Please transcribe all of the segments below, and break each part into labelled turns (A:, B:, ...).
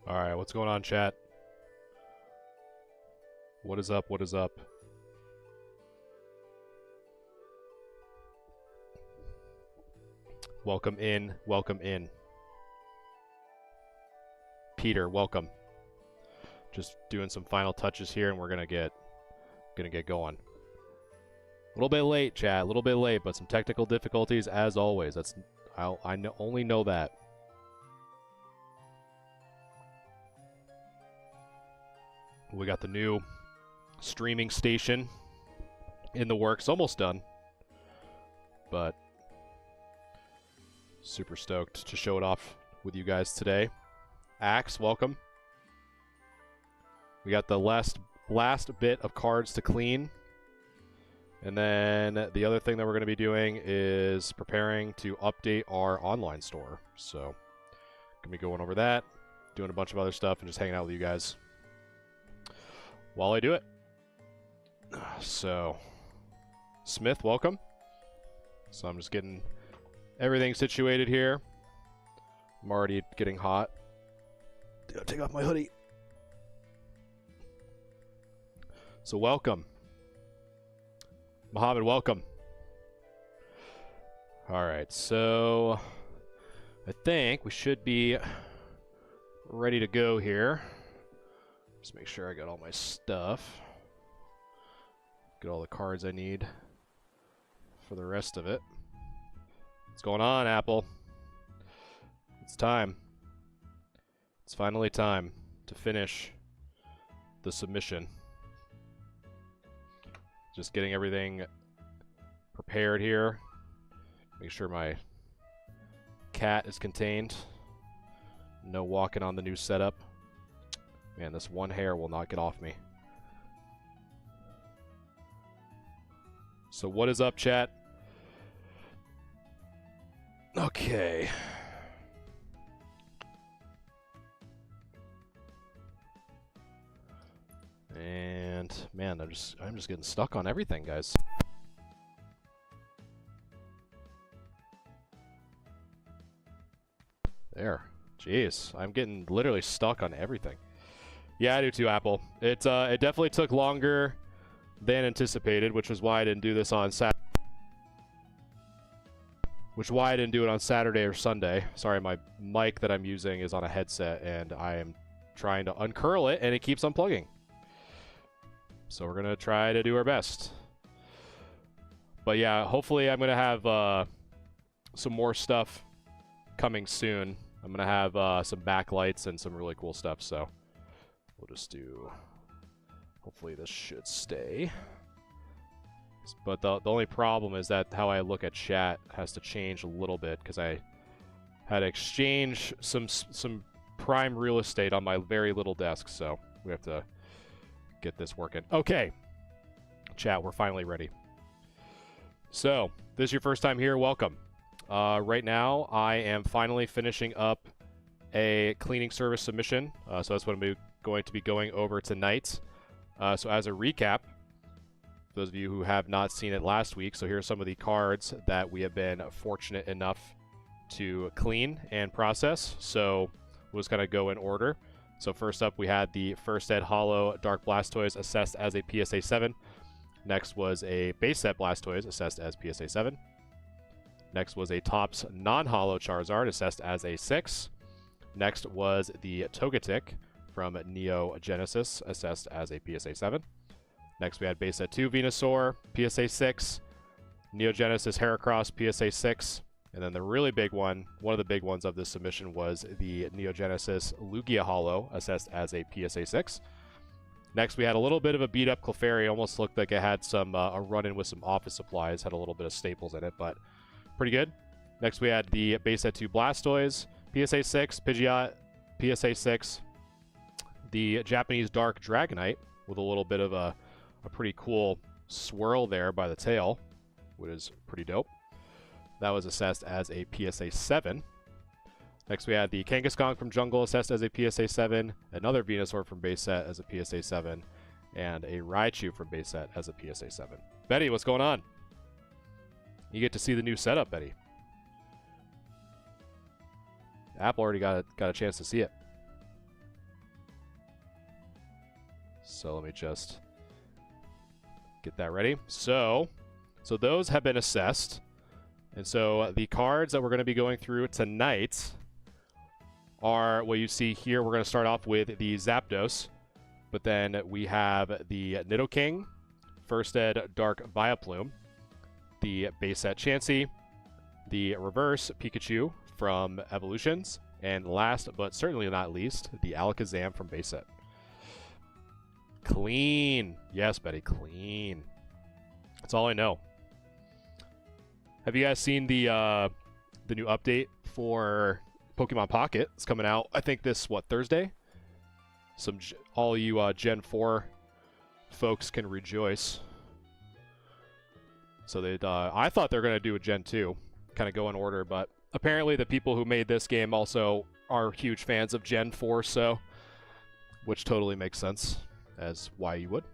A: Alright, what's going on, chat? What is up? What is up? Welcome in. Welcome in. Peter, welcome. Just doing some final touches here, and we're gonna get going. A little bit late, chat. A little bit late, but some technical difficulties as always. Only know that. We got the new streaming station in the works, almost done, but super stoked to show it off with you guys today. Axe, welcome. We got the last bit of cards to clean, and then the other thing that we're going to be doing is preparing to update our online store. So gonna be going over that, doing a bunch of other stuff, and just hanging out with you guys while I do it. So, Smith, welcome. So I'm just getting everything situated here. I'm already getting hot. Gotta take off my hoodie. So welcome. Mohammed, welcome. Alright, so I think we should be ready to go here. Just make sure I got all my stuff. Get all the cards I need for the rest of it. What's going on, Apple? It's time. It's finally time to finish the submission. Just getting everything prepared here. Make sure my cat is contained. No walking on the new setup. Man, this one hair will not get off me. So what is up, chat? Okay. And man, I'm just getting stuck on everything, guys. There. Jeez, I'm getting literally stuck on everything. Yeah, I do too, Apple. It definitely took longer than anticipated, which was why I didn't do this on Saturday. Which is why I didn't do it on Saturday or Sunday. Sorry, my mic that I'm using is on a headset, and I am trying to uncurl it, and it keeps unplugging. So we're gonna try to do our best. But yeah, hopefully I'm gonna have some more stuff coming soon. I'm gonna have some backlights and some really cool stuff. So we'll just do. Hopefully this should stay. But the only problem is that how I look at chat has to change a little bit because I had to exchange some prime real estate on my very little desk. So we have to get this working. Okay, chat, we're finally ready. So this is your first time here, welcome. Right now I am finally finishing up a cleaning service submission. So that's what I'm going to be going over tonight. So as a recap, for those of you who have not seen it last week, so here are some of the cards that we have been fortunate enough to clean and process. So we'll just kind of go in order. So first up, we had the First Ed Hollow Dark Blastoise assessed as a PSA 7. Next was a base set Blastoise assessed as PSA 7. Next was a Topps non-hollow Charizard assessed as a 6. Next was the Togetic from Neo Genesis assessed as a PSA 7. Next we had base set 2 Venusaur, PSA 6. Neo Genesis Heracross, PSA 6. And then the really big one, one of the big ones of this submission was the Neo Genesis Lugia Hollow assessed as a PSA 6. Next we had a little bit of a beat up Clefairy, almost looked like it had some a run-in with some office supplies, had a little bit of staples in it, but pretty good. Next we had the base set 2 Blastoise, PSA 6, Pidgeot, PSA 6. The Japanese Dark Dragonite with a little bit of a pretty cool swirl there by the tail, which is pretty dope. That was assessed as a PSA 7. Next we had the Kangaskhan from Jungle assessed as a PSA 7, another Venusaur from base set as a PSA 7, and a Raichu from base set as a PSA 7. Betty, what's going on? You get to see the new setup, Betty. Apple already got a chance to see it. So let me just get that ready. So those have been assessed. And so the cards that we're going to be going through tonight are what you see here. We're going to start off with the Zapdos, but then we have the Nidoking, First Ed Dark Vileplume, the base set Chansey, the reverse Pikachu from Evolutions, and last but certainly not least, the Alakazam from base set. Clean. Yes, Betty, clean. That's all I know. Have you guys seen the new update for Pokemon Pocket? It's coming out, I think this, Thursday? All you Gen 4 folks can rejoice. So I thought they were going to do a Gen 2, kind of go in order, but apparently the people who made this game also are huge fans of Gen 4, so, which totally makes sense as why you would.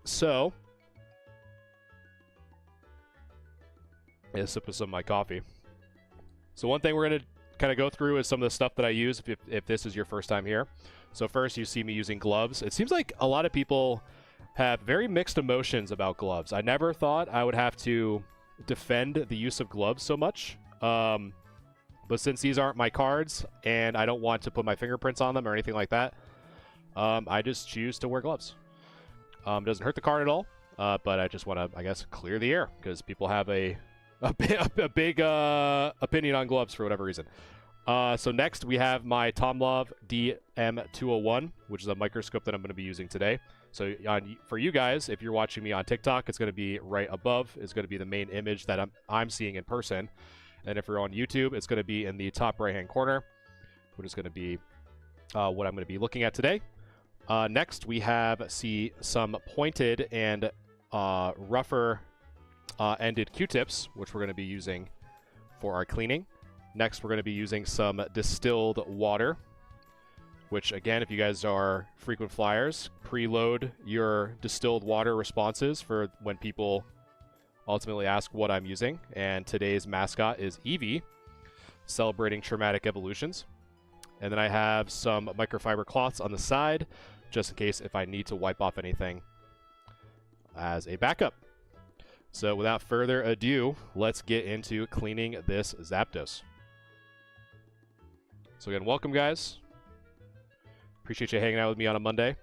A: So, a sip of some of my coffee. So one thing we're going to kind of go through is some of the stuff that I use if this is your first time here. So first, you see me using gloves. It seems like a lot of people have very mixed emotions about gloves. I never thought I would have to defend the use of gloves so much. But since these aren't my cards and I don't want to put my fingerprints on them or anything like that, I just choose to wear gloves. Doesn't hurt the card at all, but I just want to, I guess, clear the air because people have a big opinion on gloves for whatever reason. So next we have my Tomlov DM201, which is a microscope that I'm going to be using today. So for you guys, if you're watching me on TikTok, it's going to be right above. It's going to be the main image that I'm seeing in person. And if you're on YouTube, it's going to be in the top right-hand corner, which is going to be what I'm going to be looking at today. Next, we have some pointed and rougher ended Q-tips, which we're going to be using for our cleaning. Next, we're going to be using some distilled water, which, again, if you guys are frequent flyers, preload your distilled water responses for when people ultimately ask what I'm using. And today's mascot is Eevee, celebrating traumatic evolutions. And then I have some microfiber cloths on the side, just in case if I need to wipe off anything as a backup. So without further ado, let's get into cleaning this Zapdos. So again, welcome guys. Appreciate you hanging out with me on a Monday.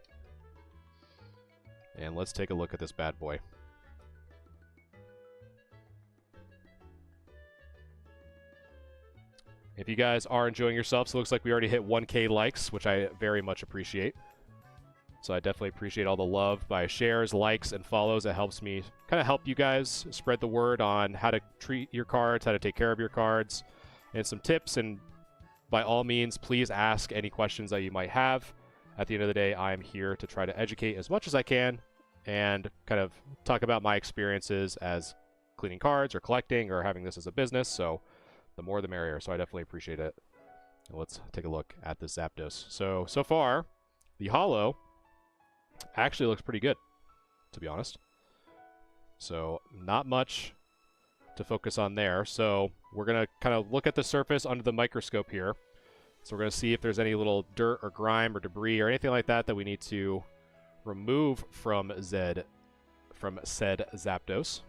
A: And let's take a look at this bad boy. If you guys are enjoying yourselves, it looks like we already hit 1K likes, which I very much appreciate. So I definitely appreciate all the love by shares, likes, and follows. It helps me kind of help you guys spread the word on how to treat your cards, how to take care of your cards, and some tips. And by all means, please ask any questions that you might have. At the end of the day, I'm here to try to educate as much as I can and kind of talk about my experiences as cleaning cards or collecting or having this as a business. So the more the merrier. So I definitely appreciate it. Let's take a look at this Zapdos. So far, the holo actually looks pretty good, to be honest. So not much to focus on there. So we're going to kind of look at the surface under the microscope here. So we're going to see if there's any little dirt or grime or debris or anything like that that we need to remove from said Zapdos.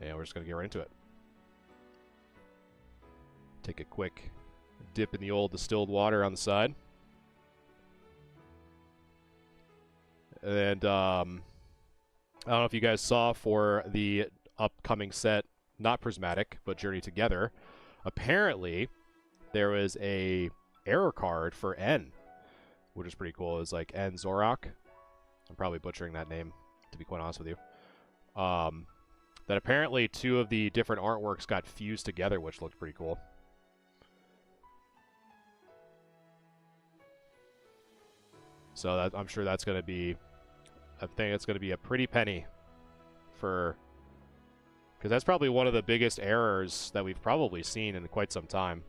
A: And we're just going to get right into it. Take a quick dip in the old distilled water on the side. And I don't know if you guys saw for the upcoming set, not Prismatic, but Journey Together, apparently there was a error card for N, which is pretty cool. It's like N Zorak. I'm probably butchering that name, to be quite honest with you. That apparently two of the different artworks got fused together, which looked pretty cool. So I'm sure that's going to be, I think it's going to be a pretty penny for, because that's probably one of the biggest errors that we've probably seen in quite some time.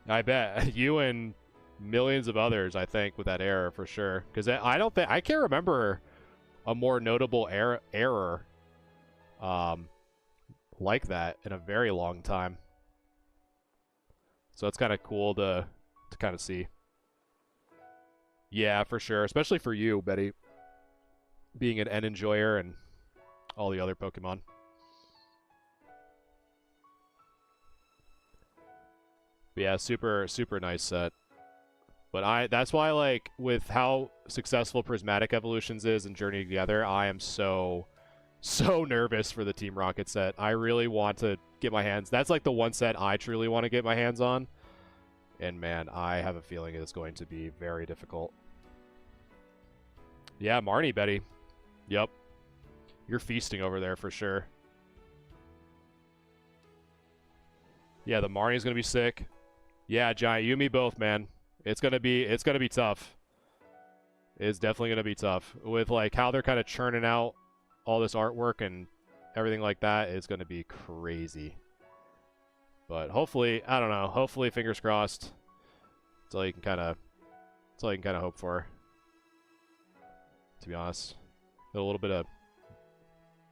A: I bet you and millions of others, I think, with that error for sure. Because I can't remember a more notable error like that in a very long time. So it's kind of cool to to kind of see. Yeah, for sure. Especially for you, Betty. Being an N enjoyer and all the other Pokemon. But yeah, super, super nice set. But that's why, like, with how successful Prismatic Evolutions is and Journey Together, I am so nervous for the Team Rocket set. I really want to get my hands... That's, like, the one set I truly want to get my hands on. And, man, I have a feeling it's going to be very difficult. Yeah, Marnie, Betty. Yep. You're feasting over there for sure. Yeah, the Marnie's going to be sick. Yeah, Giant, you and me both, man. It's gonna be tough. It's definitely gonna be tough. With like how they're kind of churning out all this artwork and everything like that, it's gonna be crazy. But hopefully, I don't know. Hopefully, fingers crossed. That's all you can kind of hope for. To be honest, got a little bit of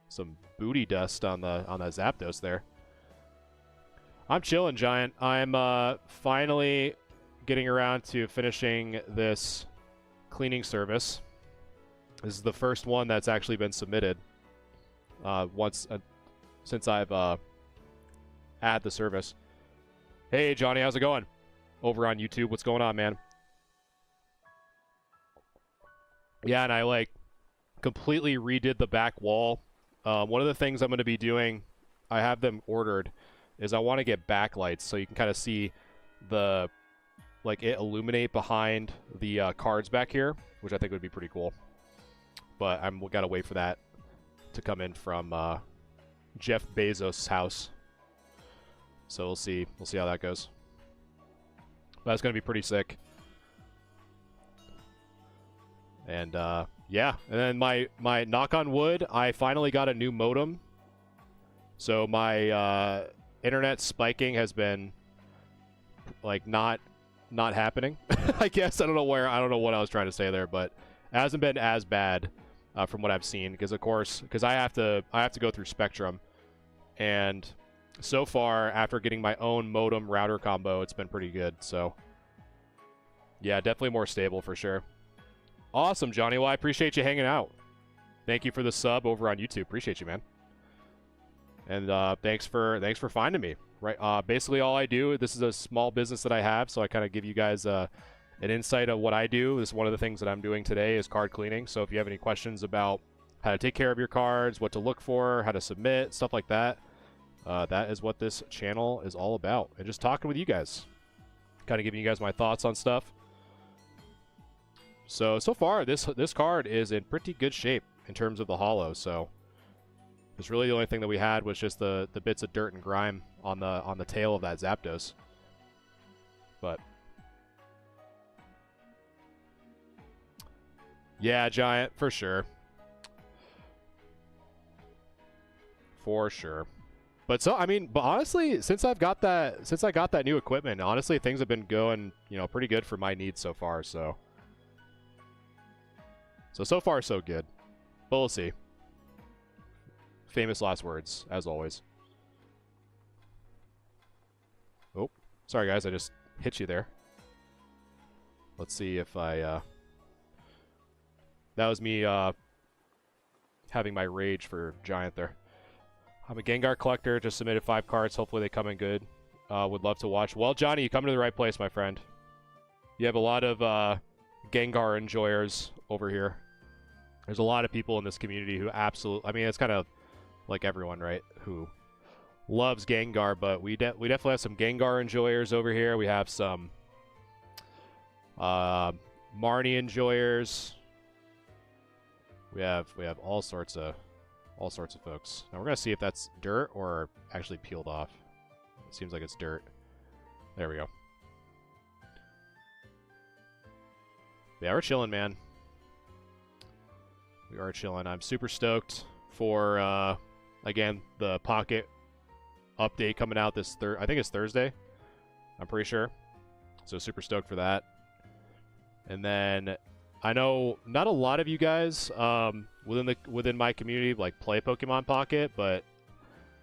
A: some booty dust on that Zapdos there. I'm chilling, Giant. I'm finally getting around to finishing this cleaning service. This is the first one that's actually been submitted since I've had the service. Hey, Johnny, how's it going? Over on YouTube, what's going on, man? Yeah, and I like completely redid the back wall. One of the things I'm going to be doing, I have them ordered, is I want to get backlights so you can kind of see the it illuminate behind the cards back here, which I think would be pretty cool. But we gotta wait for that to come in from Jeff Bezos' house. So we'll see how that goes. But that's gonna be pretty sick. And yeah, and then my knock on wood, I finally got a new modem. So my internet spiking has been like not happening. I guess I don't know what I was trying to say there, but it hasn't been as bad from what I've seen because I have to go through Spectrum, and so far after getting my own modem router combo, it's been pretty good. So yeah, definitely more stable for sure. Awesome, Johnny. Well, I appreciate you hanging out. Thank you for the sub over on YouTube. Appreciate you, man. And thanks for finding me. Right. Basically, all I do, this is a small business that I have, so I kind of give you guys an insight of what I do. This is one of the things that I'm doing today is card cleaning. So if you have any questions about how to take care of your cards, what to look for, how to submit, stuff like that, that is what this channel is all about. And just talking with you guys, kind of giving you guys my thoughts on stuff. So far, this card is in pretty good shape in terms of the holo. So. Because really the only thing that we had was just the bits of dirt and grime on the tail of that Zapdos. But yeah, Giant, for sure. For sure. But honestly, since I got that new equipment, honestly things have been going, pretty good for my needs so far, so far so good. But we'll see. Famous last words, as always. Oh, sorry guys, I just hit you there. Let's see if I, that was me, having my rage for Giant there. I'm a Gengar collector, just submitted 5 cards, hopefully they come in good. Would love to watch. Well, Johnny, you come to the right place, my friend. You have a lot of, Gengar enjoyers over here. There's a lot of people in this community who absolutely, it's kind of like everyone, right, who loves Gengar, but we definitely have some Gengar enjoyers over here. We have some Marnie enjoyers. We have all sorts of folks. Now we're gonna see if that's dirt or actually peeled off. It seems like it's dirt. There we go. Yeah, we're chilling, man. We are chilling. I'm super stoked for again, the Pocket update coming out this I think it's Thursday. I'm pretty sure. So super stoked for that. And then I know not a lot of you guys within my community like play Pokemon Pocket, but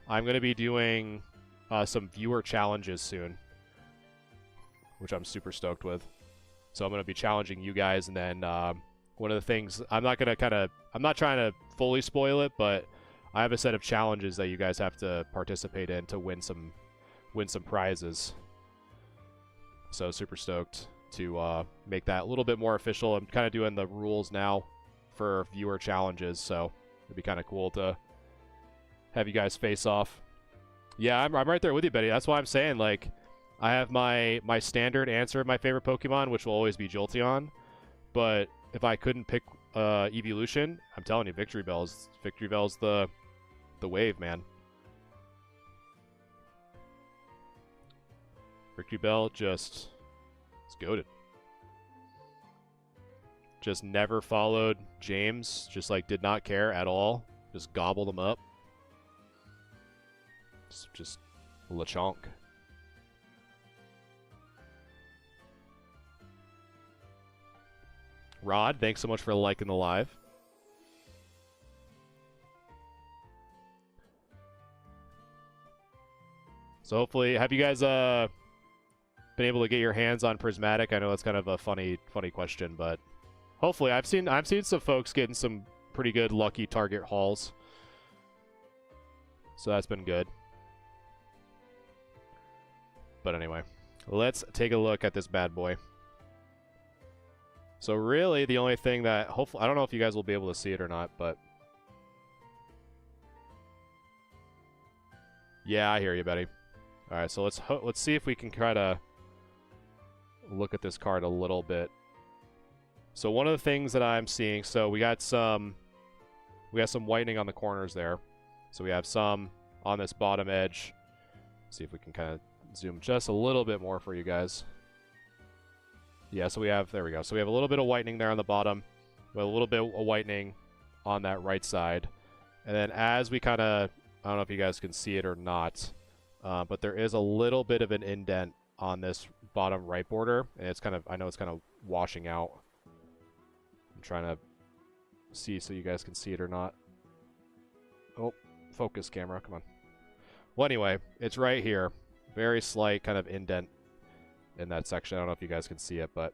A: I'm going to be doing some viewer challenges soon. which I'm super stoked with. So I'm going to be challenging you guys, and then one of the things, I'm not trying to fully spoil it, but I have a set of challenges that you guys have to participate in to win some prizes. So super stoked to make that a little bit more official. I'm kind of doing the rules now for viewer challenges, so it'd be kind of cool to have you guys face off. Yeah, I'm right there with you, Betty. That's why I'm saying, like, I have my standard answer of my favorite Pokemon, which will always be Jolteon. But if I couldn't pick Evolution, I'm telling you, Victory Bell's the wave, man. Victory Bell just is goated. Just never followed James. Just like did not care at all. Just gobbled him up. Just Lechonk. Rod, thanks so much for liking the live. So hopefully, have you guys been able to get your hands on Prismatic? I know that's kind of a funny question, but hopefully, I've seen some folks getting some pretty good lucky target hauls. So that's been good. But anyway, let's take a look at this bad boy. So really, the only thing that hopefully, I don't know if you guys will be able to see it or not, but yeah, I hear you, Betty. All right, so let's see if we can try to look at this card a little bit. So one of the things that I'm seeing, so we got some whitening on the corners there. So we have some on this bottom edge. See if we can kind of zoom just a little bit more for you guys. Yeah, so there we go. So we have a little bit of whitening there on the bottom, with a little bit of whitening on that right side. And then as we kind of, I don't know if you guys can see it or not, but there is a little bit of an indent on this bottom right border, and it's kind of, I know it's kind of washing out. I'm trying to see so you guys can see it or not. Oh, focus camera, come on. Well, anyway, it's right here. Very slight kind of indent in that section. I don't know if you guys can see it, but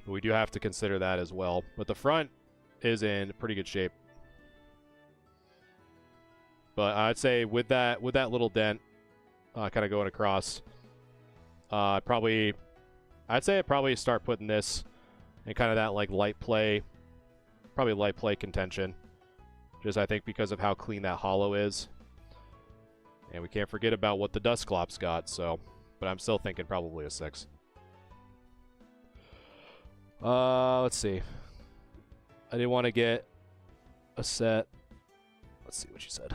A: we do have to consider that as well. But the front is in pretty good shape. But I'd say with that little dent kind of going across, I'd probably start putting this in kind of that like light play contention. Just I think because of how clean that hollow is. And we can't forget about what the Dusclops got, so, but I'm still thinking probably a 6. Let's see. I didn't want to get a set. Let's see what she said.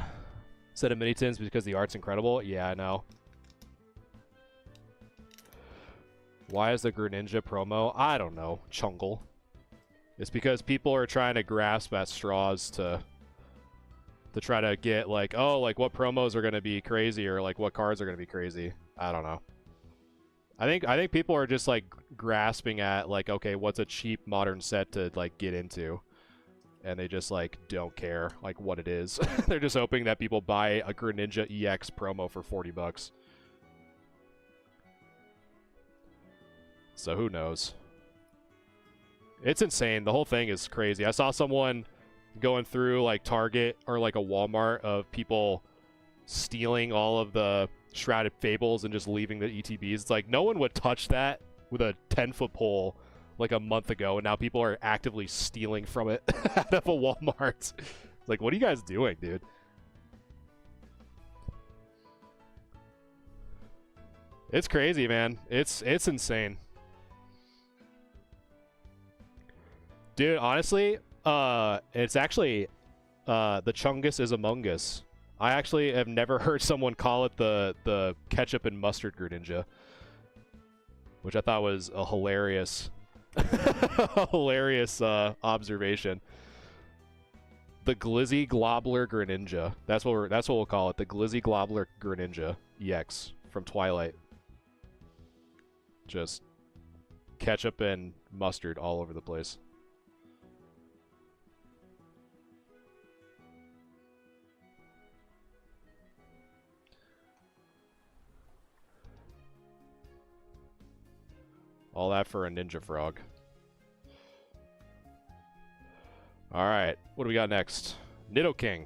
A: Set of mini tins because the art's incredible. Yeah, I know. Why is the Greninja promo? I don't know. Chungle. It's because people are trying to grasp at straws to try to get like, oh, like what promos are going to be crazy or like what cards are going to be crazy. I don't know. I think people are just like grasping at like, okay, what's a cheap modern set to like get into? And they just like don't care like what it is. They're just hoping that people buy a Greninja EX promo for $40. So who knows? It's insane. The whole thing is crazy. I saw someone going through like Target or like a Walmart of people stealing all of the Shrouded Fables and just leaving the ETBs. It's like no one would touch that with a 10-foot pole like a month ago, and now people are actively stealing from it out of a Walmart. It's like, what are you guys doing, dude? It's crazy, man. It's insane. Dude, honestly, it's actually the Chungus is Among Us. I actually have never heard someone call it the ketchup and mustard Greninja, which I thought was a hilarious, hilarious observation. The Glizzy Globler Greninja. That's what we'll call it. The Glizzy Globler Greninja EX from Twilight. Just ketchup and mustard all over the place. All that for a Ninja Frog. Alright, what do we got next? Nidoking.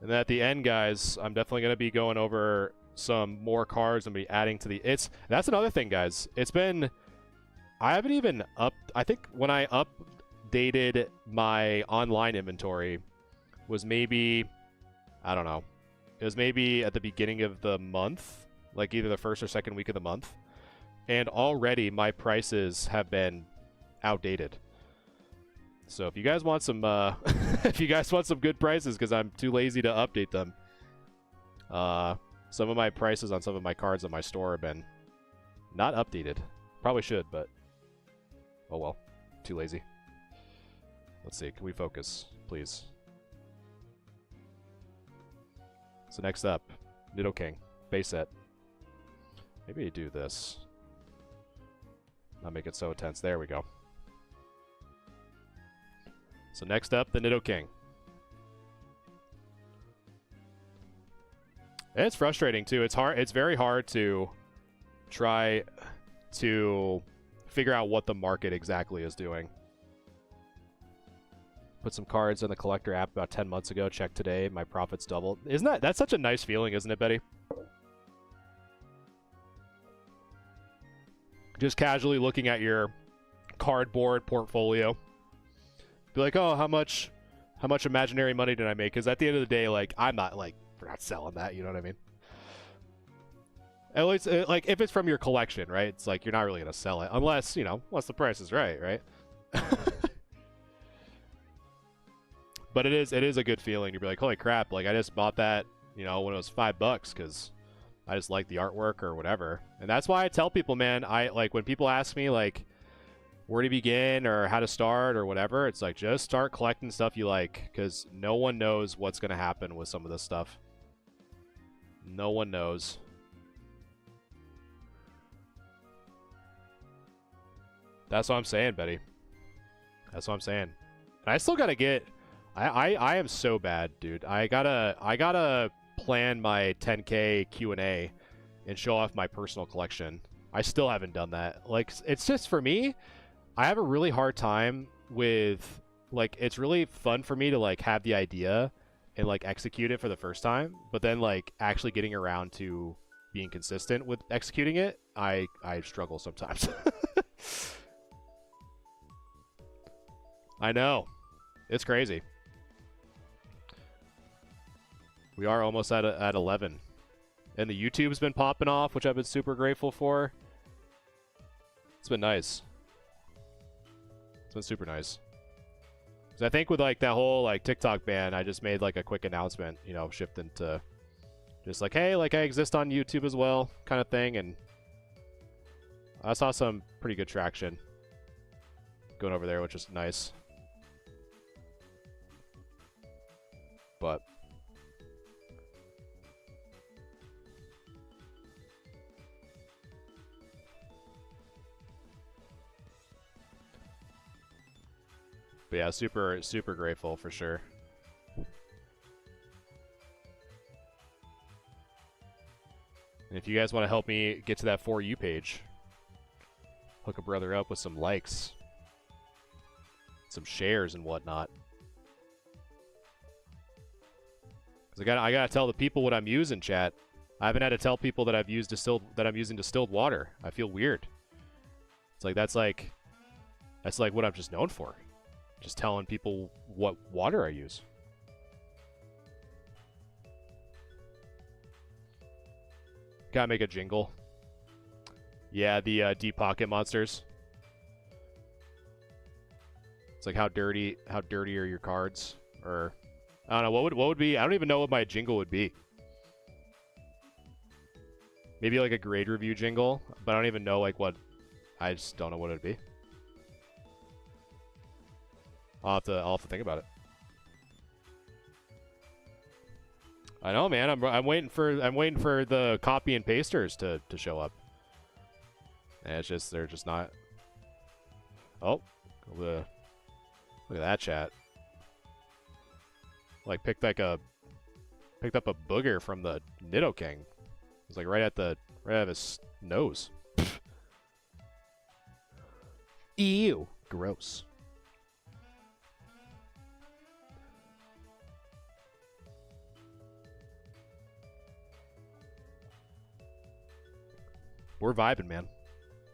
A: And then at the end, guys, I'm definitely going to be going over some more cards and be adding to the... That's another thing, guys. It's been... I haven't even I think when I updated my online inventory was maybe... I don't know. It was maybe at the beginning of the month. Like either the first or second week of the month. And already my prices have been outdated. So if you guys want some, if you guys want some good prices, because I'm too lazy to update them, some of my prices on some of my cards in my store have been not updated. Probably should, but oh well, too lazy. Let's see, can we focus, please? So next up, Nidoking, base set. Maybe I do this. Not make it so intense. There we go. So next up, the Nidoking. And it's frustrating too. It's hard. It's very hard to try to figure out what the market exactly is doing. Put some cards in the collector app about 10 months ago. Check today. My profits doubled. That's such a nice feeling, isn't it, Betty? Just casually looking at your cardboard portfolio. Be like, oh, how much imaginary money did I make? Because at the end of the day, like, we're not selling that, you know what I mean? At least, like, if it's from your collection, right? It's like, you're not really going to sell it. Unless, unless the price is right? But it is a good feeling. You'd be like, holy crap, like, I just bought that, when it was $5, because I just like the artwork or whatever. And that's why I tell people, man, when people ask me, like, where to begin or how to start or whatever, it's like, just start collecting stuff you like, because no one knows what's going to happen with some of this stuff. No one knows. That's what I'm saying, Betty. That's what I'm saying. And I still got to get... I am so bad, dude. I gotta plan my 10K Q&A and show off my personal collection. I still haven't done that. Like, it's just, for me, I have a really hard time with, like, it's really fun for me to, like, have the idea and, like, execute it for the first time, but then, like, actually getting around to being consistent with executing it, I struggle sometimes. I know. It's crazy. We are almost at 11. And the YouTube's been popping off, which I've been super grateful for. It's been nice. It's been super nice. Because I think with, like, that whole, like, TikTok ban, I just made, like, a quick announcement, shifting to just like, hey, like, I exist on YouTube as well, kind of thing. And I saw some pretty good traction going over there, which is nice. But yeah, super grateful for sure. And if you guys want to help me get to that For You page, hook a brother up with some likes, some shares and whatnot. Because I gotta tell the people what I'm using, chat. I haven't had to tell people that I'm using distilled water. I feel weird. It's like that's like what I'm just known for. Just telling people what water I use. Gotta make a jingle. Yeah, the Deep Pocket monsters. It's like how dirty are your cards? Or I don't know, what would be, I don't even know what my jingle would be. Maybe like a grade review jingle, but I don't even know like what, I just don't know what it'd be. I'll have to think about it. I know, man. I'm waiting for the copy and pasters to show up. And it's just they're just not. Oh, look at that chat. Like picked up a booger from the Nidoking. was like right at his nose. Ew. Gross. We're vibing, man.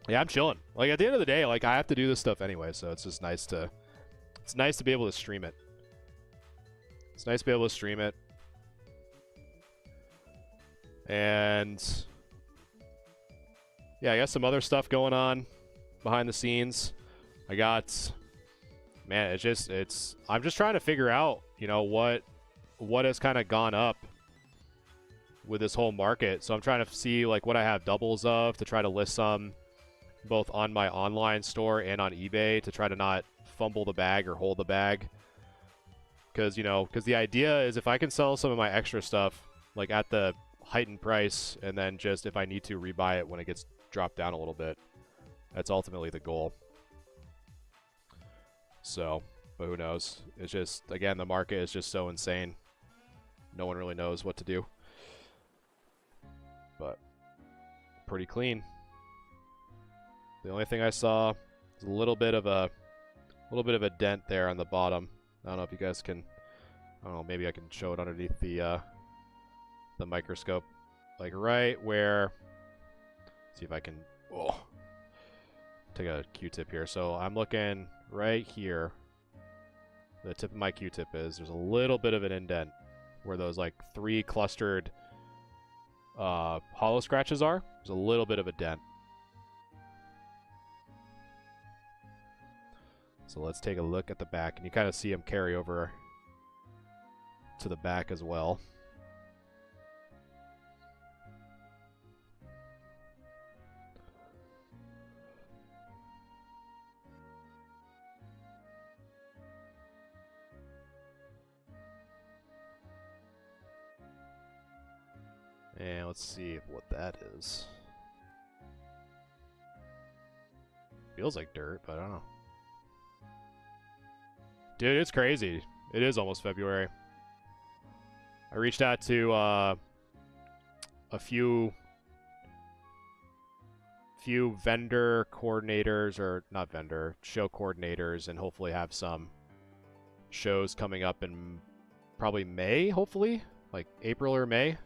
A: Yeah, I'm chilling. Like, at the end of the day, like, I have to do this stuff anyway, so it's just nice to... It's nice to be able to stream it. It's nice to be able to stream it. And... yeah, I got some other stuff going on behind the scenes. I got... man, I'm just trying to figure out, you know, what has kind of gone up with this whole market. So I'm trying to see, like, what I have doubles of to try to list some both on my online store and on eBay to try to not fumble the bag or hold the bag. Because, you know, because the idea is if I can sell some of my extra stuff, like, at the heightened price, and then just, if I need to, rebuy it when it gets dropped down a little bit. That's ultimately the goal. So, but who knows? It's just, again, the market is just so insane. No one really knows what to do. But pretty clean. The only thing I saw is a little bit of a dent there on the bottom. I don't know if you guys can. I don't know. Maybe I can show it underneath the microscope, like right where. See if I can. Oh, take a Q-tip here. So I'm looking right here. The tip of my Q-tip is. There's a little bit of an indent where those like 3 clustered hollow scratches are. There's a little bit of a dent. So let's take a look at the back, and you kind of see them carry over to the back as well. And let's see what that is. Feels like dirt, but I don't know. Dude, it's crazy. It is almost February. I reached out to a few vendor coordinators, or not vendor, show coordinators, and hopefully have some shows coming up in probably May, hopefully, like April or May.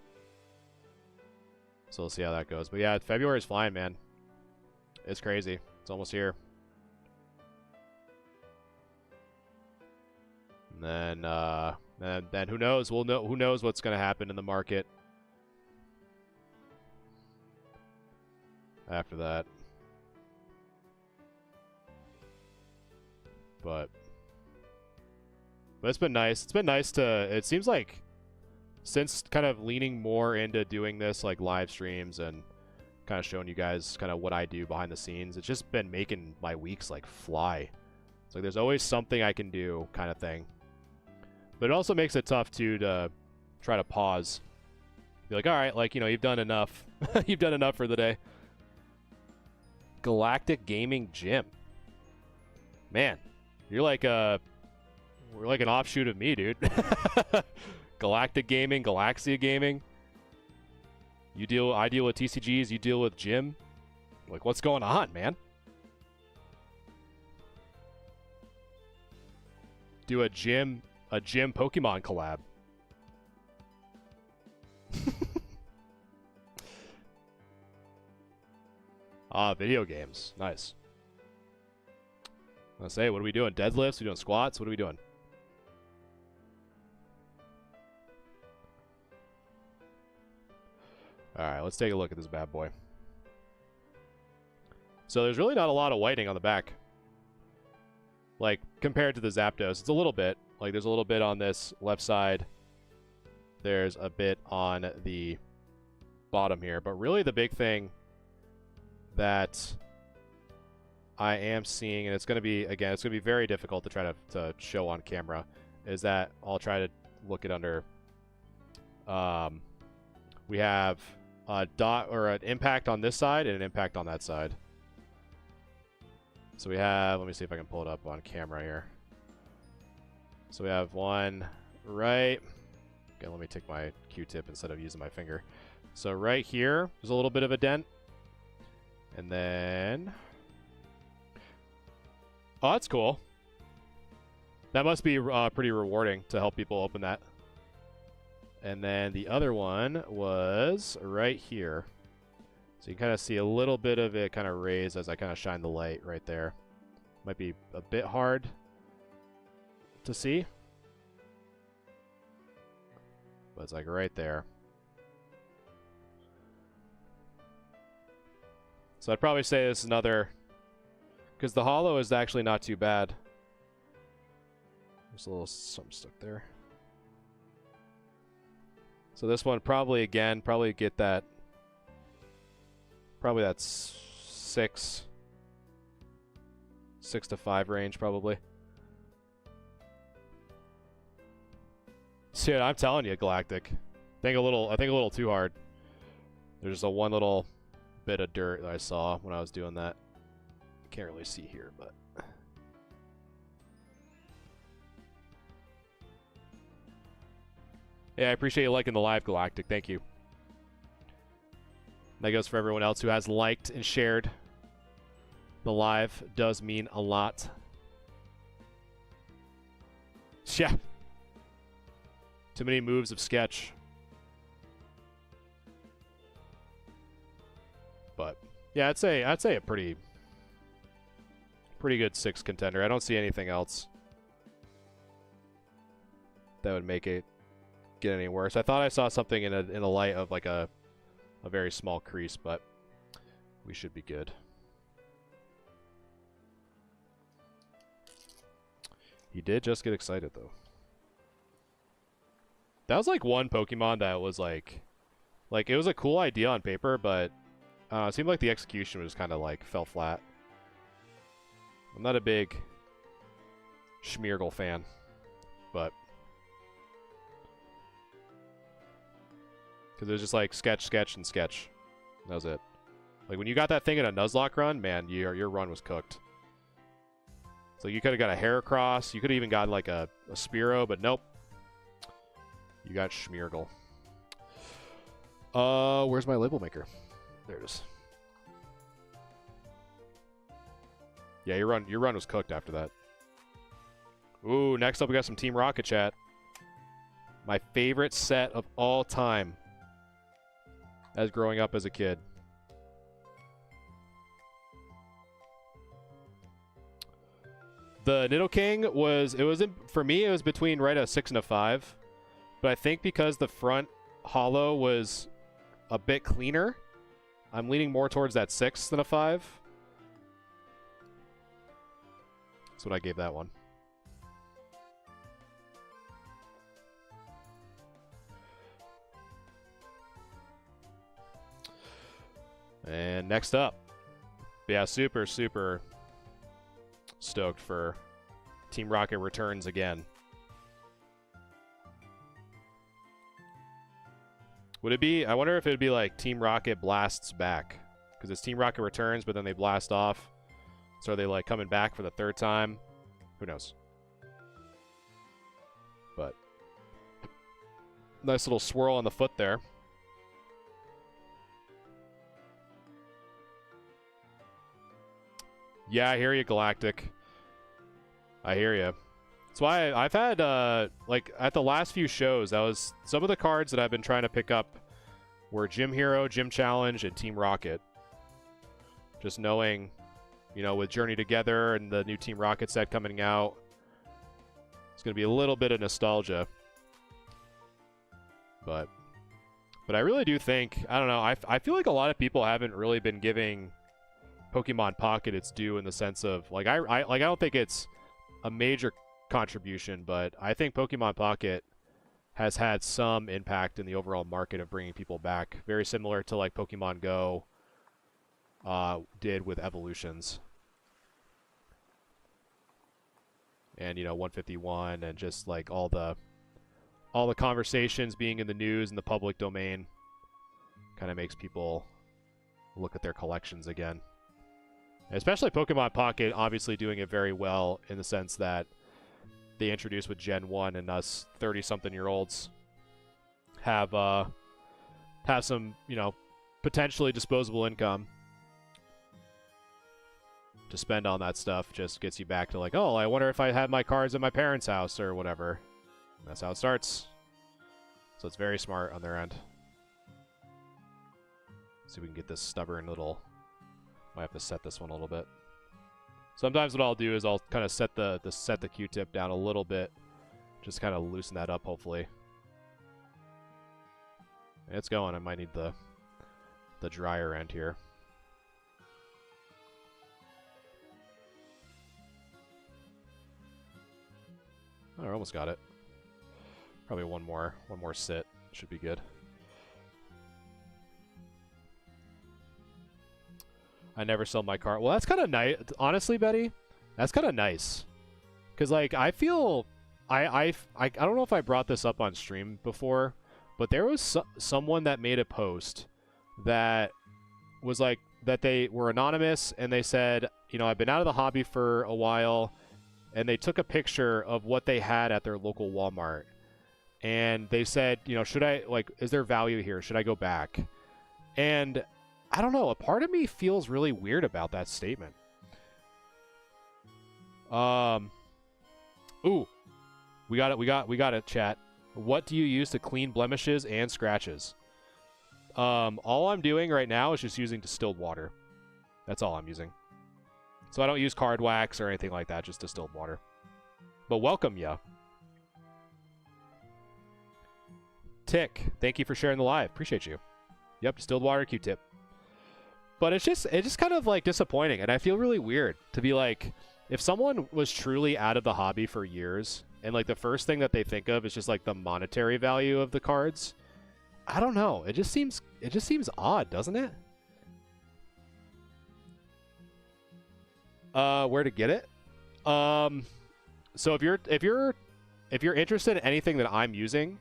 A: So we'll see how that goes. But yeah, February is flying, man. It's crazy. It's almost here. And then who knows? We'll know. Who knows what's going to happen in the market after that? But it's been nice. It's been nice to. It seems like since kind of leaning more into doing this like live streams and kind of showing you guys kind of what I do behind the scenes, it's just been making my weeks like fly. It's like there's always something I can do, kind of thing. But it also makes it tough too to try to pause. Be like, all right, like, you know, you've done enough. You've done enough for the day. Galactic Gaming Gym. Man, you're like we're like an offshoot of me, dude. Galactic Gaming, Galaxia Gaming. I deal with TCGs, you deal with Gym. Like, what's going on, man? Do a gym Pokemon collab. Video games. Nice. Let's say, what are we doing? Deadlifts? We doing squats? What are we doing? Alright, let's take a look at this bad boy. So there's really not a lot of whiting on the back. Like, compared to the Zapdos, it's a little bit. Like, there's a little bit on this left side. There's a bit on the bottom here. But really the big thing that I am seeing, and it's going to be, again, it's going to be very difficult to try to show on camera, is that I'll try to look it under. We have a dot or an impact on this side and an impact on that side. So we have, let me see if I can pull it up on camera here. So we have one right. Okay, let me take my Q-tip instead of using my finger. So right here, there's a little bit of a dent. And then... Oh, that's cool. That must be pretty rewarding to help people open that. And then the other one was right here. So you kind of see a little bit of it kind of raise as I kind of shine the light right there. Might be a bit hard to see. But it's like right there. So I'd probably say this is another... Because the hollow is actually not too bad. There's a little something stuck there. So this one probably, again, probably get that... Probably that's 6 to 5 range, probably. So yeah, I'm telling you, Galactic. I think a little too hard. There's one little bit of dirt that I saw when I was doing that. Can't really see here, but... Yeah, I appreciate you liking the live, Galactic. Thank you. That goes for everyone else who has liked and shared. The live does mean a lot. Yeah. Too many moves of sketch. But yeah, I'd say a pretty good 6 contender. I don't see anything else that would make it get any worse. I thought I saw something in a light of like a very small crease, but we should be good. He did just get excited though. That was like one Pokemon that was like it was a cool idea on paper, but it seemed like the execution was kind of like fell flat. I'm not a big Schmeargle fan, but because it was just like sketch, sketch, and sketch. That was it. Like when you got that thing in a Nuzlocke run, man, your run was cooked. So you could have got a Heracross. You could have even gotten like a Spearow, but nope. You got Schmeargle. Where's my label maker? There it is. Yeah, your run was cooked after that. Ooh, next up we got some Team Rocket chat. My favorite set of all time as growing up as a kid. The Nidoking was for me it was between right a 6 and a 5. But I think because the front hollow was a bit cleaner, I'm leaning more towards that 6 than a 5. That's what I gave that one. And next up, yeah, super stoked for Team Rocket returns again. Would it be, I wonder if it would be like Team Rocket blasts back. Because it's Team Rocket returns, but then they blast off. So are they like coming back for the 3rd time? Who knows? But nice little swirl on the foot there. Yeah, I hear you, Galactic. I hear you. That's why I've had, like, at the last few shows, that was some of the cards that I've been trying to pick up were Gym Hero, Gym Challenge, and Team Rocket. Just knowing, you know, with Journey Together and the new Team Rocket set coming out, it's going to be a little bit of nostalgia. But I really do think, I don't know, I feel like a lot of people haven't really been giving Pokemon Pocket its due in the sense of, like, I don't think it's a major contribution, but I think Pokemon Pocket has had some impact in the overall market of bringing people back. Very similar to like Pokemon Go did with Evolutions. And, you know, 151 and just like all the conversations being in the news and the public domain kind of makes people look at their collections again. And especially Pokemon Pocket obviously doing it very well in the sense that they introduced with Gen 1 and us 30-something-year-olds have have some, you know, potentially disposable income to spend on that stuff. Just gets you back to like, oh, I wonder if I had my cards at my parents' house or whatever. And that's how it starts. So it's very smart on their end. See if we can get this stubborn little... Might have to set this one a little bit. Sometimes what I'll do is I'll kind of set the Q-tip down a little bit. Just kind of loosen that up, hopefully. It's going. I might need the drier end here. Oh, I almost got it. Probably one more sit should be good. I never sell my car. Well, that's kind of nice. Honestly, Betty, that's kind of nice. Because, like, I feel... I don't know if I brought this up on stream before, but there was someone that made a post that was like... that they were anonymous, and they said, you know, I've been out of the hobby for a while, and they took a picture of what they had at their local Walmart. And they said, you know, should I, like, is there value here? Should I go back? And... I don't know, a part of me feels really weird about that statement. Ooh. We got it, chat. What do you use to clean blemishes and scratches? All I'm doing right now is just using distilled water. That's all I'm using. So I don't use card wax or anything like that, just distilled water. But welcome, ya. Tick, thank you for sharing the live. Appreciate you. Yep, distilled water, Q-tip. But it's just kind of like disappointing, and I feel really weird to be like, if someone was truly out of the hobby for years, and like the first thing that they think of is just like the monetary value of the cards, I don't know. It just seems odd, doesn't it? Where to get it? So if you're interested in anything that I'm using,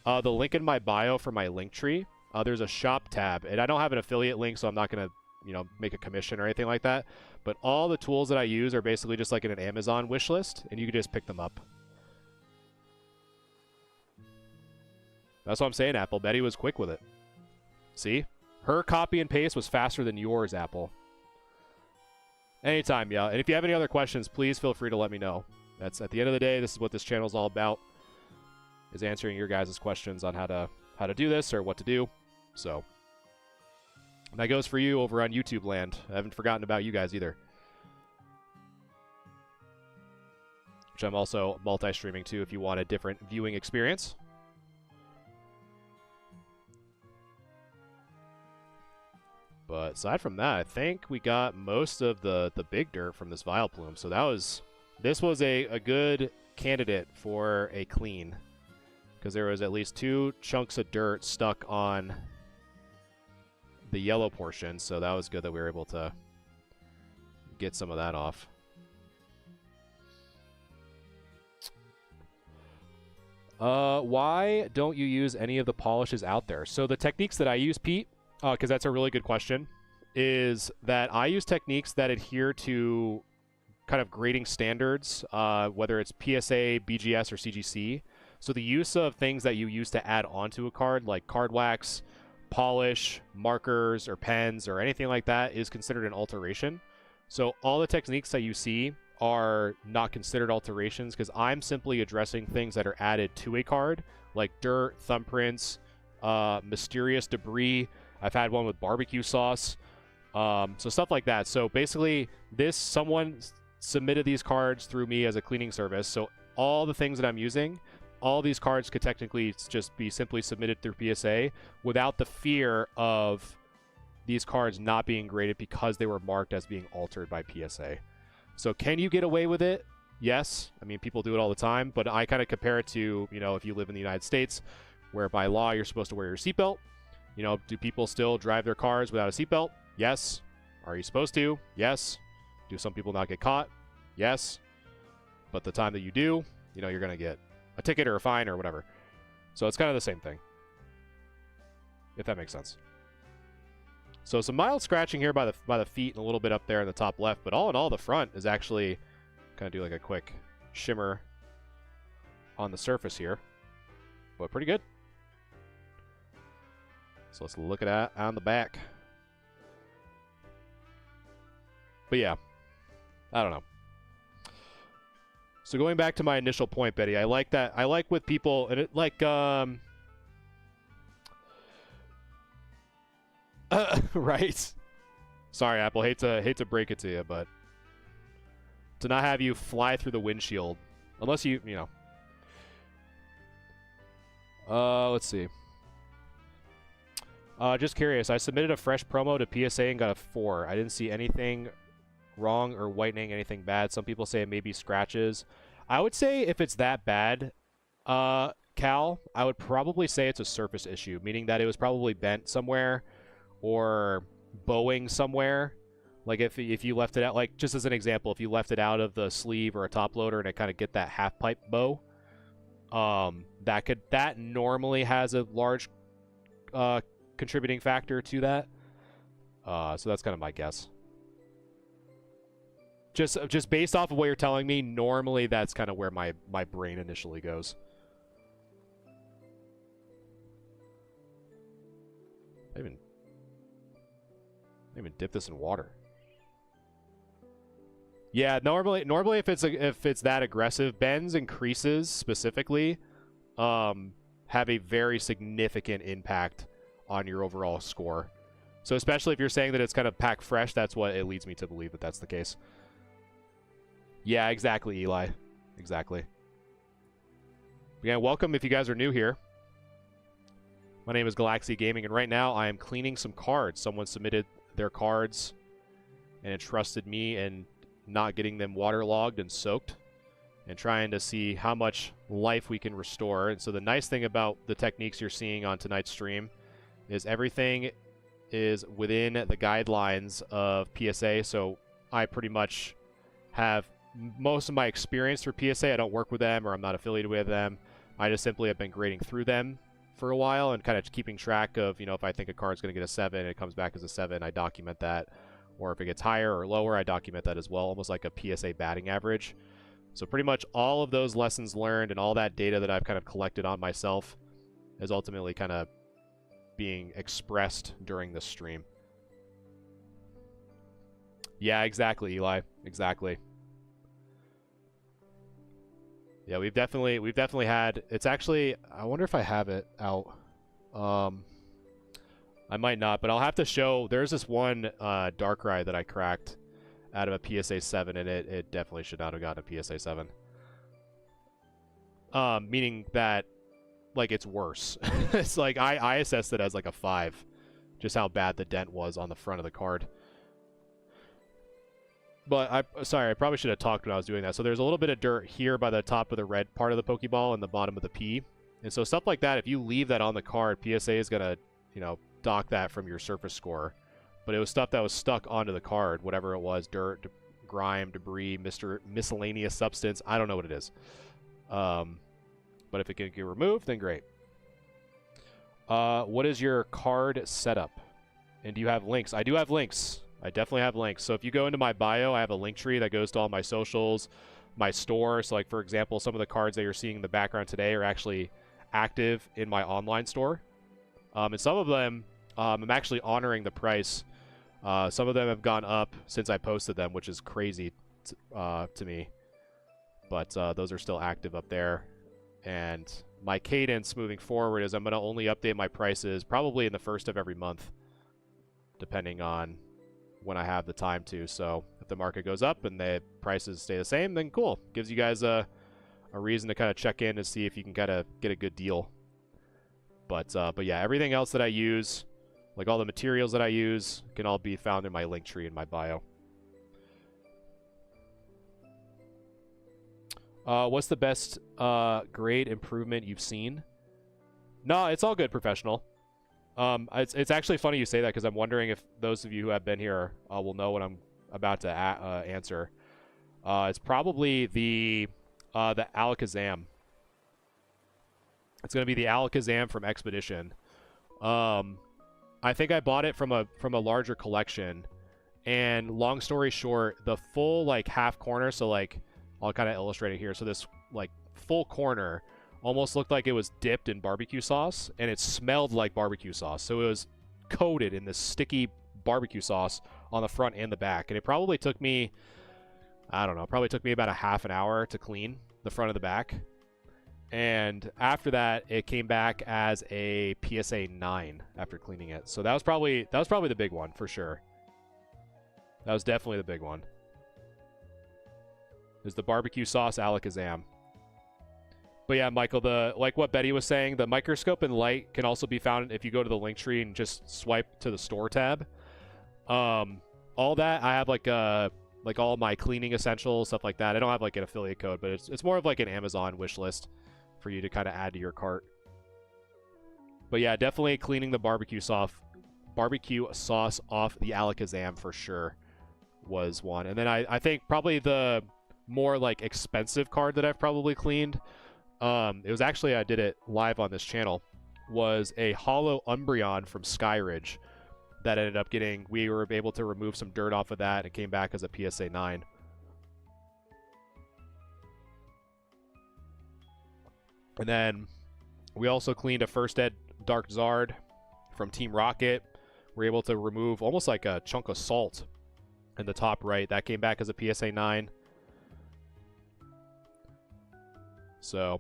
A: the link in my bio for my link tree, there's a shop tab, and I don't have an affiliate link, so I'm not gonna, you know, make a commission or anything like that. But all the tools that I use are basically just like in an Amazon wish list, and you can just pick them up. That's what I'm saying, Apple. Betty was quick with it. See? Her copy and paste was faster than yours, Apple. Anytime, yeah. And if you have any other questions, please feel free to let me know. That's, at the end of the day, this is what this channel is all about, is answering your guys' questions on how to do this or what to do. So... and that goes for you over on YouTube land. I haven't forgotten about you guys either. Which I'm also multi-streaming to if you want a different viewing experience. But aside from that, I think we got most of the big dirt from this Vileplume. So this was a good candidate for a clean. Because there was at least 2 chunks of dirt stuck on the yellow portion, so that was good that we were able to get some of that off. Why don't you use any of the polishes out there? So the techniques that I use, Pete, because that's a really good question, is that I use techniques that adhere to kind of grading standards, whether it's PSA, BGS, or CGC. So the use of things that you use to add onto a card, like card wax, polish, markers, or pens, or anything like that, is considered an alteration. So all the techniques that you see are not considered alterations, because I'm simply addressing things that are added to a card, like dirt, thumbprints, mysterious debris. I've had one with barbecue sauce, so stuff like that. So basically, someone submitted these cards through me as a cleaning service, so all the things that I'm using, all these cards could technically just be simply submitted through PSA without the fear of these cards not being graded because they were marked as being altered by PSA. So can you get away with it? Yes. I mean, people do it all the time, but I kind of compare it to, you know, if you live in the United States, where by law you're supposed to wear your seatbelt. You know, do people still drive their cars without a seatbelt? Yes. Are you supposed to? Yes. Do some people not get caught? Yes. But the time that you do, you know, you're going to get a ticket or a fine or whatever. So it's kind of the same thing, if that makes sense. So some mild scratching here by the feet and a little bit up there in the top left, but all in all, the front is actually kind of do like a quick shimmer on the surface here, but pretty good. So let's look at that on the back. But yeah, I don't know. So going back to my initial point, Betty, I like that. I like with people, and it like right. Sorry, Apple. Hate to break it to you, but to not have you fly through the windshield, unless you know. Let's see. Just curious. I submitted a fresh promo to PSA and got a 4. I didn't see anything wrong or whitening, anything bad. Some people say it may be scratches. I would say if it's that bad, Cal, I would probably say it's a surface issue, meaning that it was probably bent somewhere or bowing somewhere. Like if you left it out, like just as an example, if you left it out of the sleeve or a top loader and it kind of get that half pipe bow, that normally has a large contributing factor to that. So that's kind of my guess. Just based off of what you're telling me, normally that's kind of where my brain initially goes. I even dip this in water. Yeah, normally if it's that aggressive, bends and creases specifically have a very significant impact on your overall score. So especially if you're saying that it's kind of packed fresh, that's what it leads me to believe that that's the case. Yeah, exactly, Eli. Exactly. Yeah, welcome if you guys are new here. My name is Galaxy Gaming, and right now I am cleaning some cards. Someone submitted their cards and entrusted me in not getting them waterlogged and soaked and trying to see how much life we can restore. And so the nice thing about the techniques you're seeing on tonight's stream is everything is within the guidelines of PSA. So I pretty much have most of my experience through PSA. I don't work with them or I'm not affiliated with them. I just simply have been grading through them for a while and kind of keeping track of, you know, if I think a card's going to get a 7 and it comes back as a 7, I document that. Or if it gets higher or lower, I document that as well, almost like a PSA batting average. So pretty much all of those lessons learned and all that data that I've kind of collected on myself is ultimately kind of being expressed during this stream. Yeah, exactly, Eli. Exactly. Yeah, we've definitely had, it's actually, I wonder if I have it out. I might not, but I'll have to show, there's this one Darkrai that I cracked out of a PSA 7, and it definitely should not have gotten a PSA 7. Meaning that, like, it's worse. It's like, I assessed it as like a 5, just how bad the dent was on the front of the card. But sorry, I probably should have talked when I was doing that. So there's a little bit of dirt here by the top of the red part of the Pokeball and the bottom of the P. And so stuff like that, if you leave that on the card, PSA is going to, you know, dock that from your surface score. But it was stuff that was stuck onto the card, whatever it was, dirt, grime, debris, miscellaneous substance. I don't know what it is. But if it can get removed, then great. What is your card setup? And do you have links? I do have links. I definitely have links. So if you go into my bio, I have a link tree that goes to all my socials, my store. So like, for example, some of the cards that you're seeing in the background today are actually active in my online store. And some of them, I'm actually honoring the price. Some of them have gone up since I posted them, which is crazy to me. But those are still active up there. And my cadence moving forward is I'm going to only update my prices probably in the first of every month, depending on when I have the time to. So if the market goes up and the prices stay the same, then cool. Gives you guys a reason to kind of check in and see if you can kind of get a good deal. But yeah, everything else that I use, like all the materials that I use, can all be found in my link tree in my bio. What's the best grade improvement you've seen? No, it's all good, professional. It's actually funny you say that because I'm wondering if those of you who have been here will know what I'm about to answer. It's probably the Alakazam. It's going to be the Alakazam from Expedition. I think I bought it from a larger collection, and long story short, the full like half corner. So like I'll kind of illustrate it here. So this like full corner almost looked like it was dipped in barbecue sauce, and it smelled like barbecue sauce. So it was coated in this sticky barbecue sauce on the front and the back. And it probably took me, I don't know, probably took me about a half an hour to clean the front of the back. And after that, it came back as a PSA 9 after cleaning it. So that was probably the big one for sure. That was definitely the big one. Is the barbecue sauce Alakazam. But yeah, Michael, like what Betty was saying, the microscope and light can also be found if you go to the link tree and just swipe to the store tab. All that, I have like all my cleaning essentials, stuff like that. I don't have like an affiliate code, but it's more of like an Amazon wish list for you to kind of add to your cart. But yeah, definitely cleaning the barbecue sauce off the Alakazam for sure was one. And then I think probably the more like expensive card that I've probably cleaned, it was actually, I did it live on this channel, was a Hollow Umbreon from Skyridge that ended up getting, we were able to remove some dirt off of that, and it came back as a PSA 9. And then we also cleaned a First Ed Dark Zard from Team Rocket. We were able to remove almost like a chunk of salt in the top right. That came back as a PSA 9. So,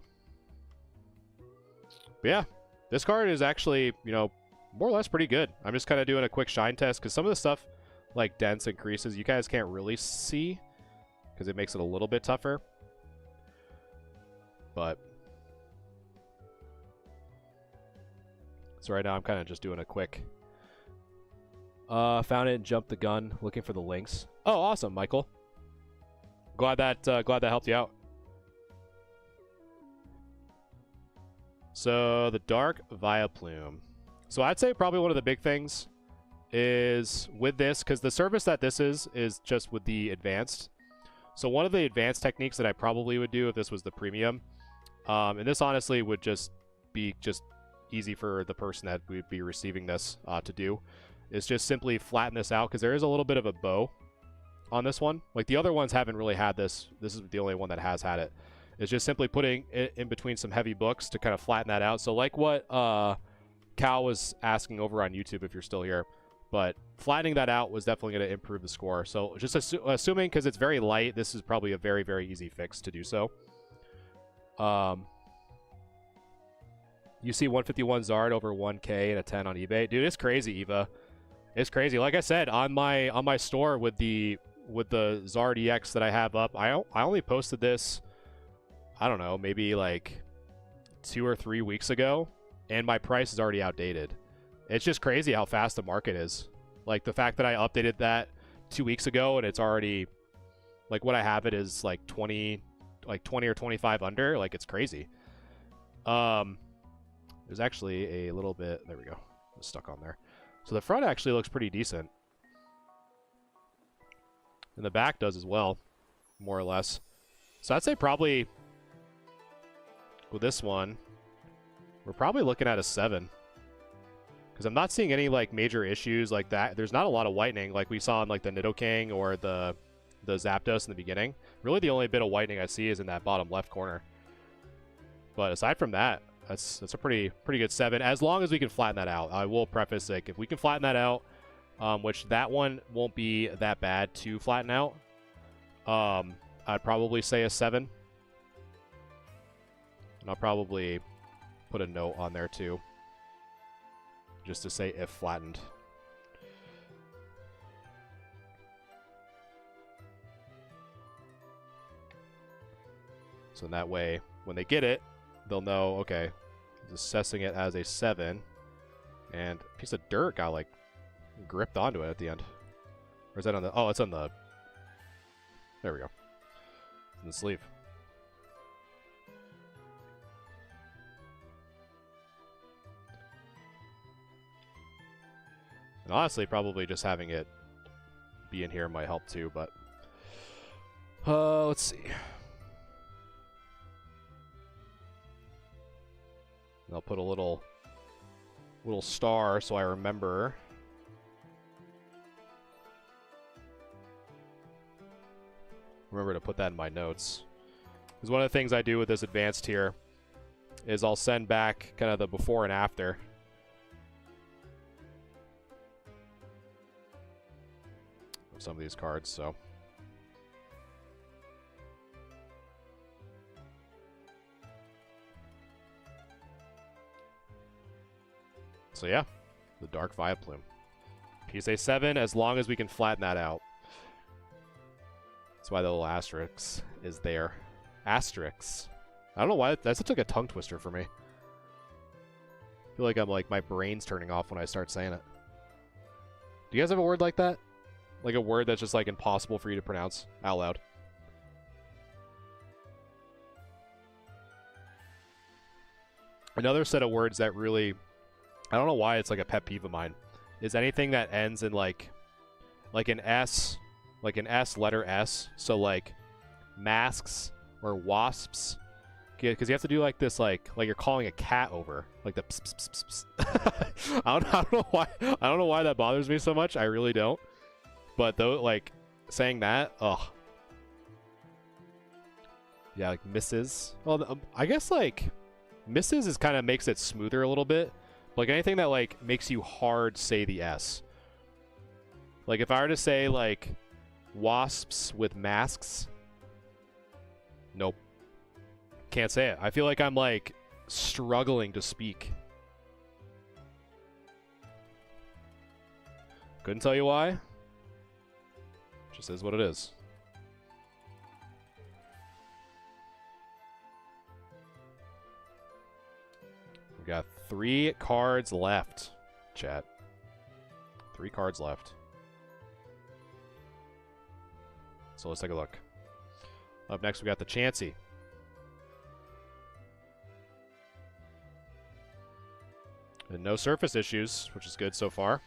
A: but yeah, this card is actually, you know, more or less pretty good. I'm just kind of doing a quick shine test because some of the stuff like dents and creases you guys can't really see because it makes it a little bit tougher. But so right now I'm kind of just doing a quick found it and jumped the gun looking for the links. Oh, awesome, Michael. Glad that helped you out. So the Dark Vileplume. So I'd say probably one of the big things is with this, because the service that this is just with the advanced. So one of the advanced techniques that I probably would do if this was the premium, and this honestly would just be easy for the person that would be receiving this to do, is just simply flatten this out, because there is a little bit of a bow on this one. Like the other ones haven't really had this. This is the only one that has had it. It's just simply putting it in between some heavy books to kind of flatten that out. So like what Cal was asking over on YouTube, if you're still here, but flattening that out was definitely going to improve the score. So just assuming, because it's very light, this is probably a very, very easy fix to do so. You see 151 Zard over 1K and a 10 on eBay. Dude, it's crazy, Eva. It's crazy. Like I said, on my store with the Zard EX that I have up, I only posted this, I don't know, maybe like 2 or 3 weeks ago, and my price is already outdated. It's just crazy how fast the market is. Like the fact that I updated that 2 weeks ago and it's already, like what I have it is like 20 or 25 under. Like it's crazy. There's actually a little bit, there we go, it's stuck on there. So the front actually looks pretty decent. And the back does as well, more or less. So I'd say probably with this one, we're probably looking at a 7. Because I'm not seeing any like major issues like that. There's not a lot of whitening like we saw in like the Nidoking or the Zapdos in the beginning. Really the only bit of whitening I see is in that bottom left corner. But aside from that, that's a pretty good 7, as long as we can flatten that out. I will preface, like, if we can flatten that out, which that one won't be that bad to flatten out, I'd probably say a 7. And I'll probably put a note on there too, just to say if flattened. So in that way, when they get it, they'll know, okay, he's assessing it as a 7, and a piece of dirt got, like, gripped onto it at the end. Or is that on the... Oh, it's on the... There we go. It's in the sleeve. And honestly, probably just having it be in here might help too, but... let's see. I'll put a little star so I remember. Remember to put that in my notes. Because one of the things I do with this advanced here is I'll send back kind of the before and after. Of some of these cards, so. So yeah, the Dark Vileplume. PSA 7, as long as we can flatten that out. That's why the little asterisk is there. Asterisk. I don't know why, that's such like a tongue twister for me. I feel like I'm like, my brain's turning off when I start saying it. Do you guys have a word like that? Like a word that's just like impossible for you to pronounce out loud? Another set of words that really, I don't know why it's like a pet peeve of mine, is anything that ends in like an S, like an S, letter S. So like masks or wasps, because you have to do like this, like you're calling a cat over, like the pss, pss, pss, pss. I don't know why. I don't know why that bothers me so much. I really don't. But though, like saying that, ugh. Yeah, like Mrs. Well, I guess like Mrs. is kind of makes it smoother a little bit. Like anything that like makes you hard say the S. Like if I were to say like wasps with masks, nope. Can't say it. I feel like I'm like struggling to speak. Couldn't tell you why. Just is what it is. We got 3 cards left, chat. 3 cards left. So let's take a look. Up next, we got the Chansey. And no surface issues, which is good so far.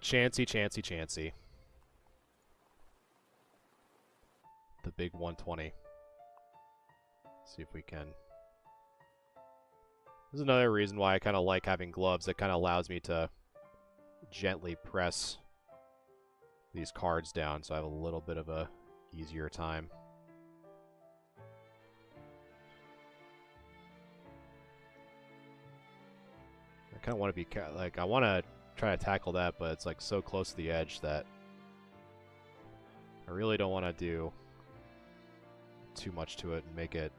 A: Chansey. The big 120. See if we can. This is another reason why I kind of like having gloves. That kind of allows me to gently press these cards down, so I have a little bit of a easier time. I kind of want to be like, I want to try to tackle that, but it's like so close to the edge that I really don't want to do too much to it and make it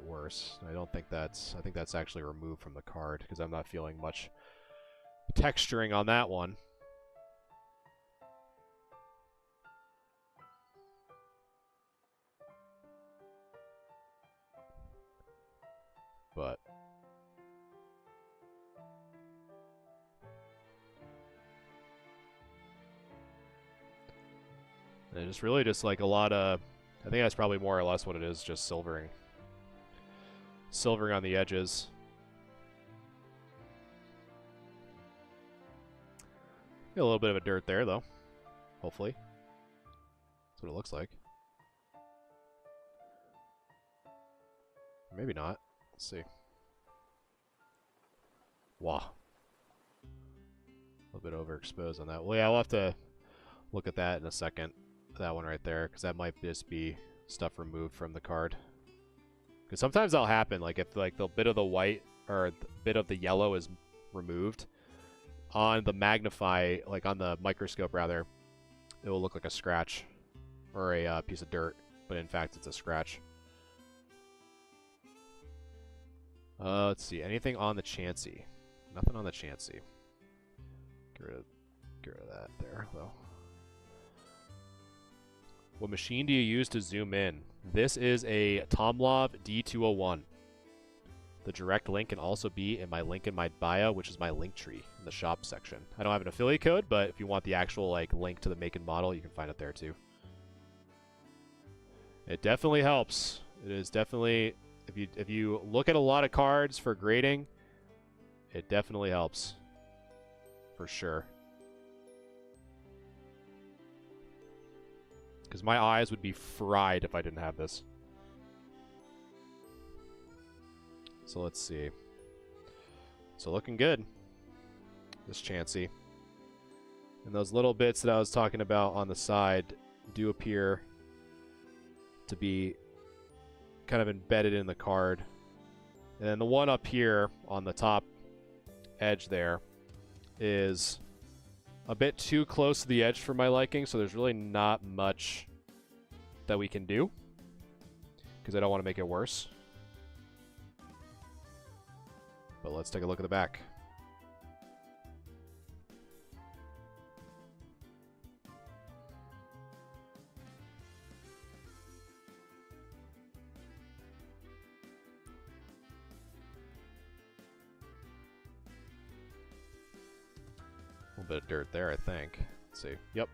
A: worse. I think that's actually removed from the card because I'm not feeling much texturing on that one. But and it's really just like a lot of, I think that's probably more or less what it is, just silvering. Silvering on the edges. Get a little bit of a dirt there, though. Hopefully. That's what it looks like. Maybe not. Let's see. Wow. A little bit overexposed on that. Well, yeah, I'll have to look at that in a second. That one right there, because that might just be stuff removed from the card. Because sometimes that'll happen, like if like the bit of the white or the bit of the yellow is removed on the magnify, like on the microscope rather, it will look like a scratch or a piece of dirt, but in fact it's a scratch. Let's see, anything on the Chansey? Nothing on the Chansey. Get rid of that there though. What machine do you use to zoom in? This is a Tomlov D201. The direct link can also be in my link in my bio, which is my link tree in the shop section. I don't have an affiliate code, but if you want the actual like link to the make and model, you can find it there too. It definitely helps. It is definitely, if you look at a lot of cards for grading, it definitely helps. For sure. Because my eyes would be fried if I didn't have this. So let's see. So looking good. This Chansey. And those little bits that I was talking about on the side do appear to be kind of embedded in the card. And then the one up here on the top edge there is a bit too close to the edge for my liking, so there's really not much that we can do because I don't want to make it worse. But let's take a look at the back. A little bit of dirt there, I think. Let's see. Yep.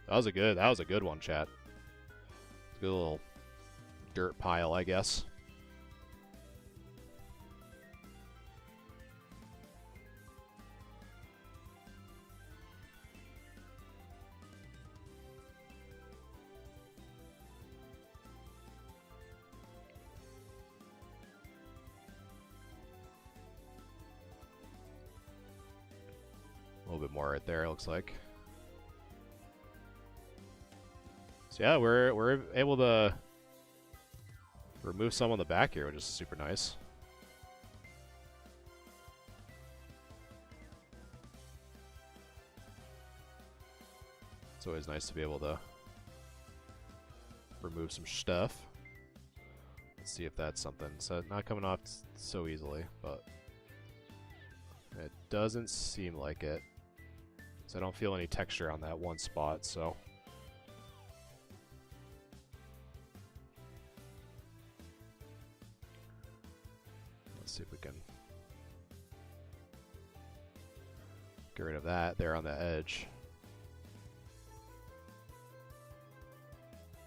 A: That was a good one, chat. Good little dirt pile, I guess. A little bit more right there, it looks like. So yeah, we're able to remove some on the back here, which is super nice. It's always nice to be able to remove some stuff. Let's see if that's something. So not coming off so easily, but it doesn't seem like it. So I don't feel any texture on that one spot, so. Let's see if we can get rid of that there on the edge.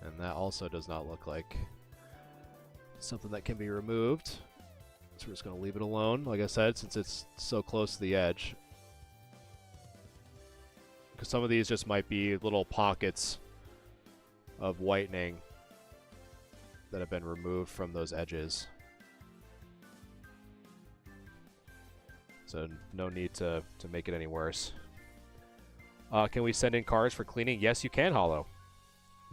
A: And that also does not look like something that can be removed. So we're just going to leave it alone, like I said, since it's so close to the edge. Because some of these just might be little pockets of whitening that have been removed from those edges. So no need to make it any worse. Can we send in cars for cleaning? Yes, you can, Hollow.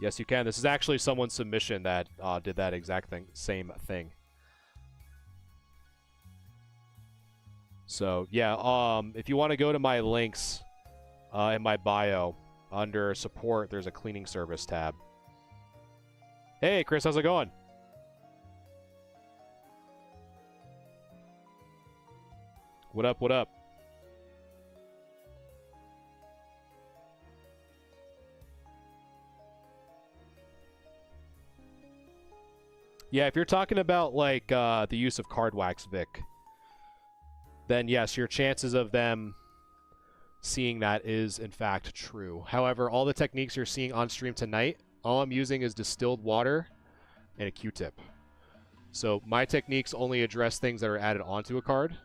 A: Yes, you can. This is actually someone's submission that did that exact same thing. So yeah, if you want to go to my links in my bio, under support, there's a cleaning service tab. Hey, Chris, how's it going? What up, what up? Yeah, if you're talking about, like, the use of card wax, Vic, then yes, your chances of them seeing that is, in fact, true. However, all the techniques you're seeing on stream tonight, all I'm using is distilled water and a Q-tip. So my techniques only address things that are added onto a card.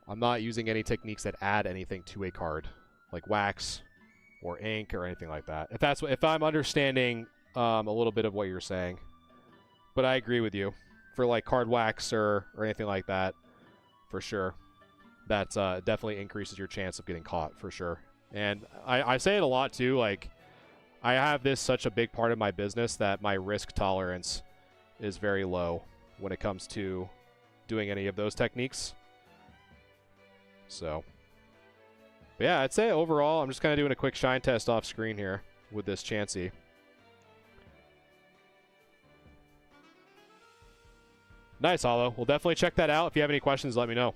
A: I'm not using any techniques that add anything to a card, like wax or ink or anything like that. If I'm understanding a little bit of what you're saying. But I agree with you. For like card wax or anything like that, for sure. That definitely increases your chance of getting caught, for sure. And I say it a lot too, like, I have this such a big part of my business that my risk tolerance is very low when it comes to doing any of those techniques. So, but yeah, I'd say overall, I'm just kind of doing a quick shine test off screen here with this Chansey. Nice, Hollow. We'll definitely check that out. If you have any questions, let me know.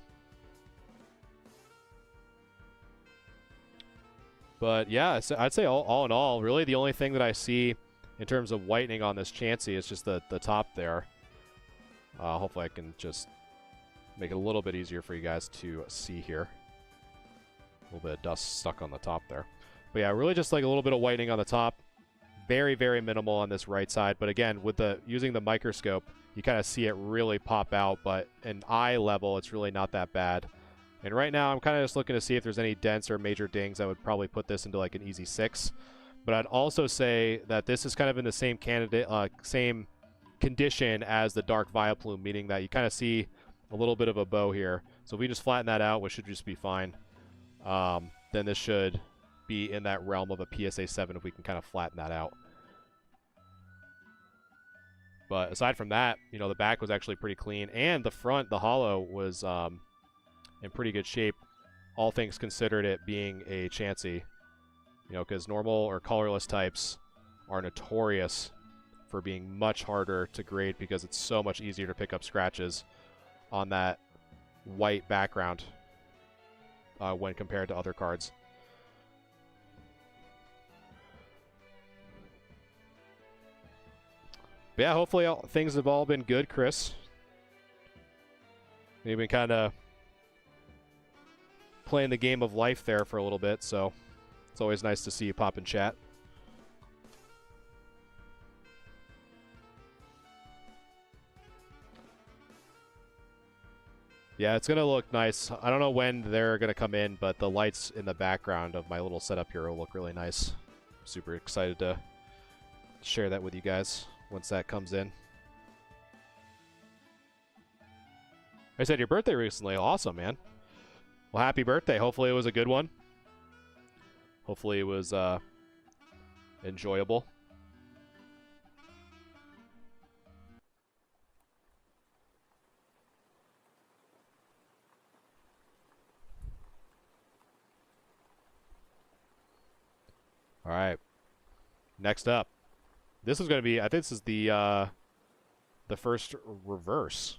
A: But yeah, I'd say all in all, really the only thing that I see in terms of whitening on this Chansey is just the top there. Hopefully I can just make it a little bit easier for you guys to see here. A little bit of dust stuck on the top there. But yeah, really just like a little bit of whitening on the top. Very, very minimal on this right side. But again, with using the microscope, you kind of see it really pop out. But in eye level, it's really not that bad. And right now I'm kind of just looking to see if there's any dents or major dings. I would probably put this into like an easy 6. But I'd also say that this is kind of in the same same condition as the dark Vileplume, meaning that you kind of see a little bit of a bow here. So if we just flatten that out, which should just be fine, then this should be in that realm of a PSA 7 if we can kind of flatten that out. But aside from that, you know, the back was actually pretty clean, and the front, the holo, was in pretty good shape, all things considered, it being a Chansey. You know, because normal or colorless types are notorious for being much harder to grade because it's so much easier to pick up scratches on that white background when compared to other cards. But yeah, hopefully things have all been good, Chris. You've been kind of playing the game of life there for a little bit, so it's always nice to see you pop in chat. Yeah, it's going to look nice. I don't know when they're going to come in, but the lights in the background of my little setup here will look really nice. I'm super excited to share that with you guys once that comes in. I said your birthday recently. Awesome, man. Well, happy birthday. Hopefully it was a good one. Hopefully it was enjoyable. All right. Next up. This is going to be, I think this is the first reverse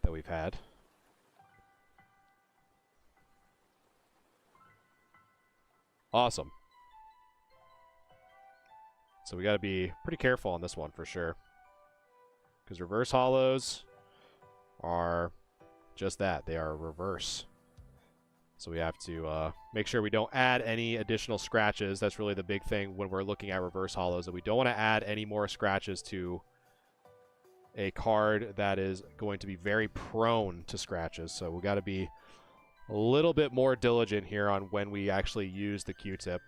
A: that we've had. Awesome. So we got to be pretty careful on this one for sure. Because reverse holos are just that. They are reverse. So we have to make sure we don't add any additional scratches. That's really the big thing when we're looking at reverse holos, that we don't want to add any more scratches to a card that is going to be very prone to scratches. So we got to be a little bit more diligent here on when we actually use the Q-tip.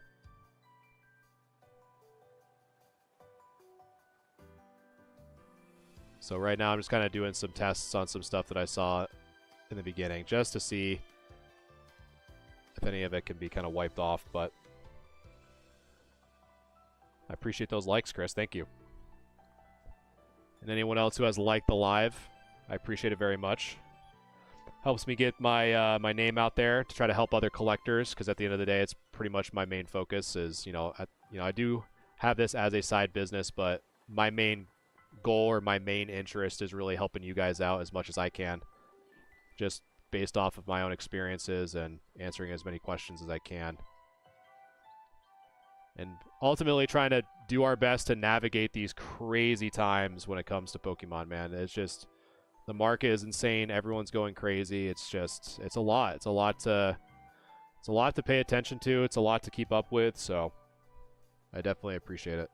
A: So right now I'm just kind of doing some tests on some stuff that I saw in the beginning just to see if any of it can be kind of wiped off, but I appreciate those likes, Chris. Thank you. And anyone else who has liked the live, I appreciate it very much. Helps me get my my name out there to try to help other collectors, because at the end of the day, it's pretty much my main focus is, I do have this as a side business, but my main goal or my main interest is really helping you guys out as much as I can, just based off of my own experiences and answering as many questions as I can. And ultimately trying to do our best to navigate these crazy times when it comes to Pokemon, man. It's just, the market is insane. Everyone's going crazy. It's just, it's a lot. It's a lot to pay attention to. It's a lot to keep up with. So I definitely appreciate it.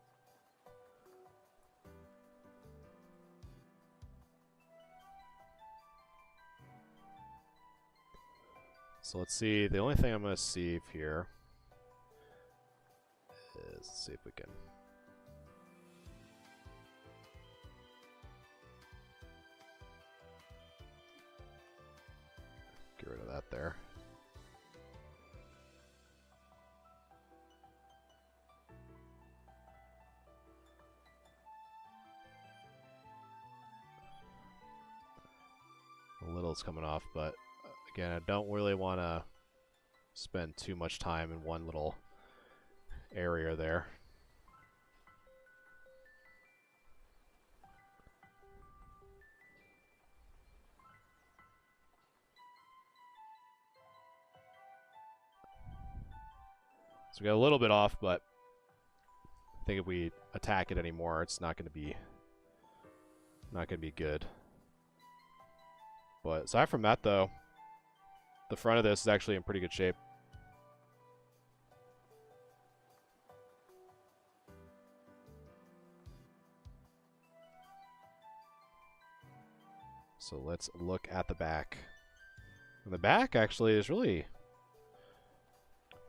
A: So let's see. The only thing I'm going to save here is, let's see if we can. Get rid of that there. A little's coming off, but again, I don't really want to spend too much time in one little area there. So we got a little bit off, but I think if we attack it anymore, it's not going to be good. But aside from that, though, the front of this is actually in pretty good shape. So let's look at the back. In the back, actually, is really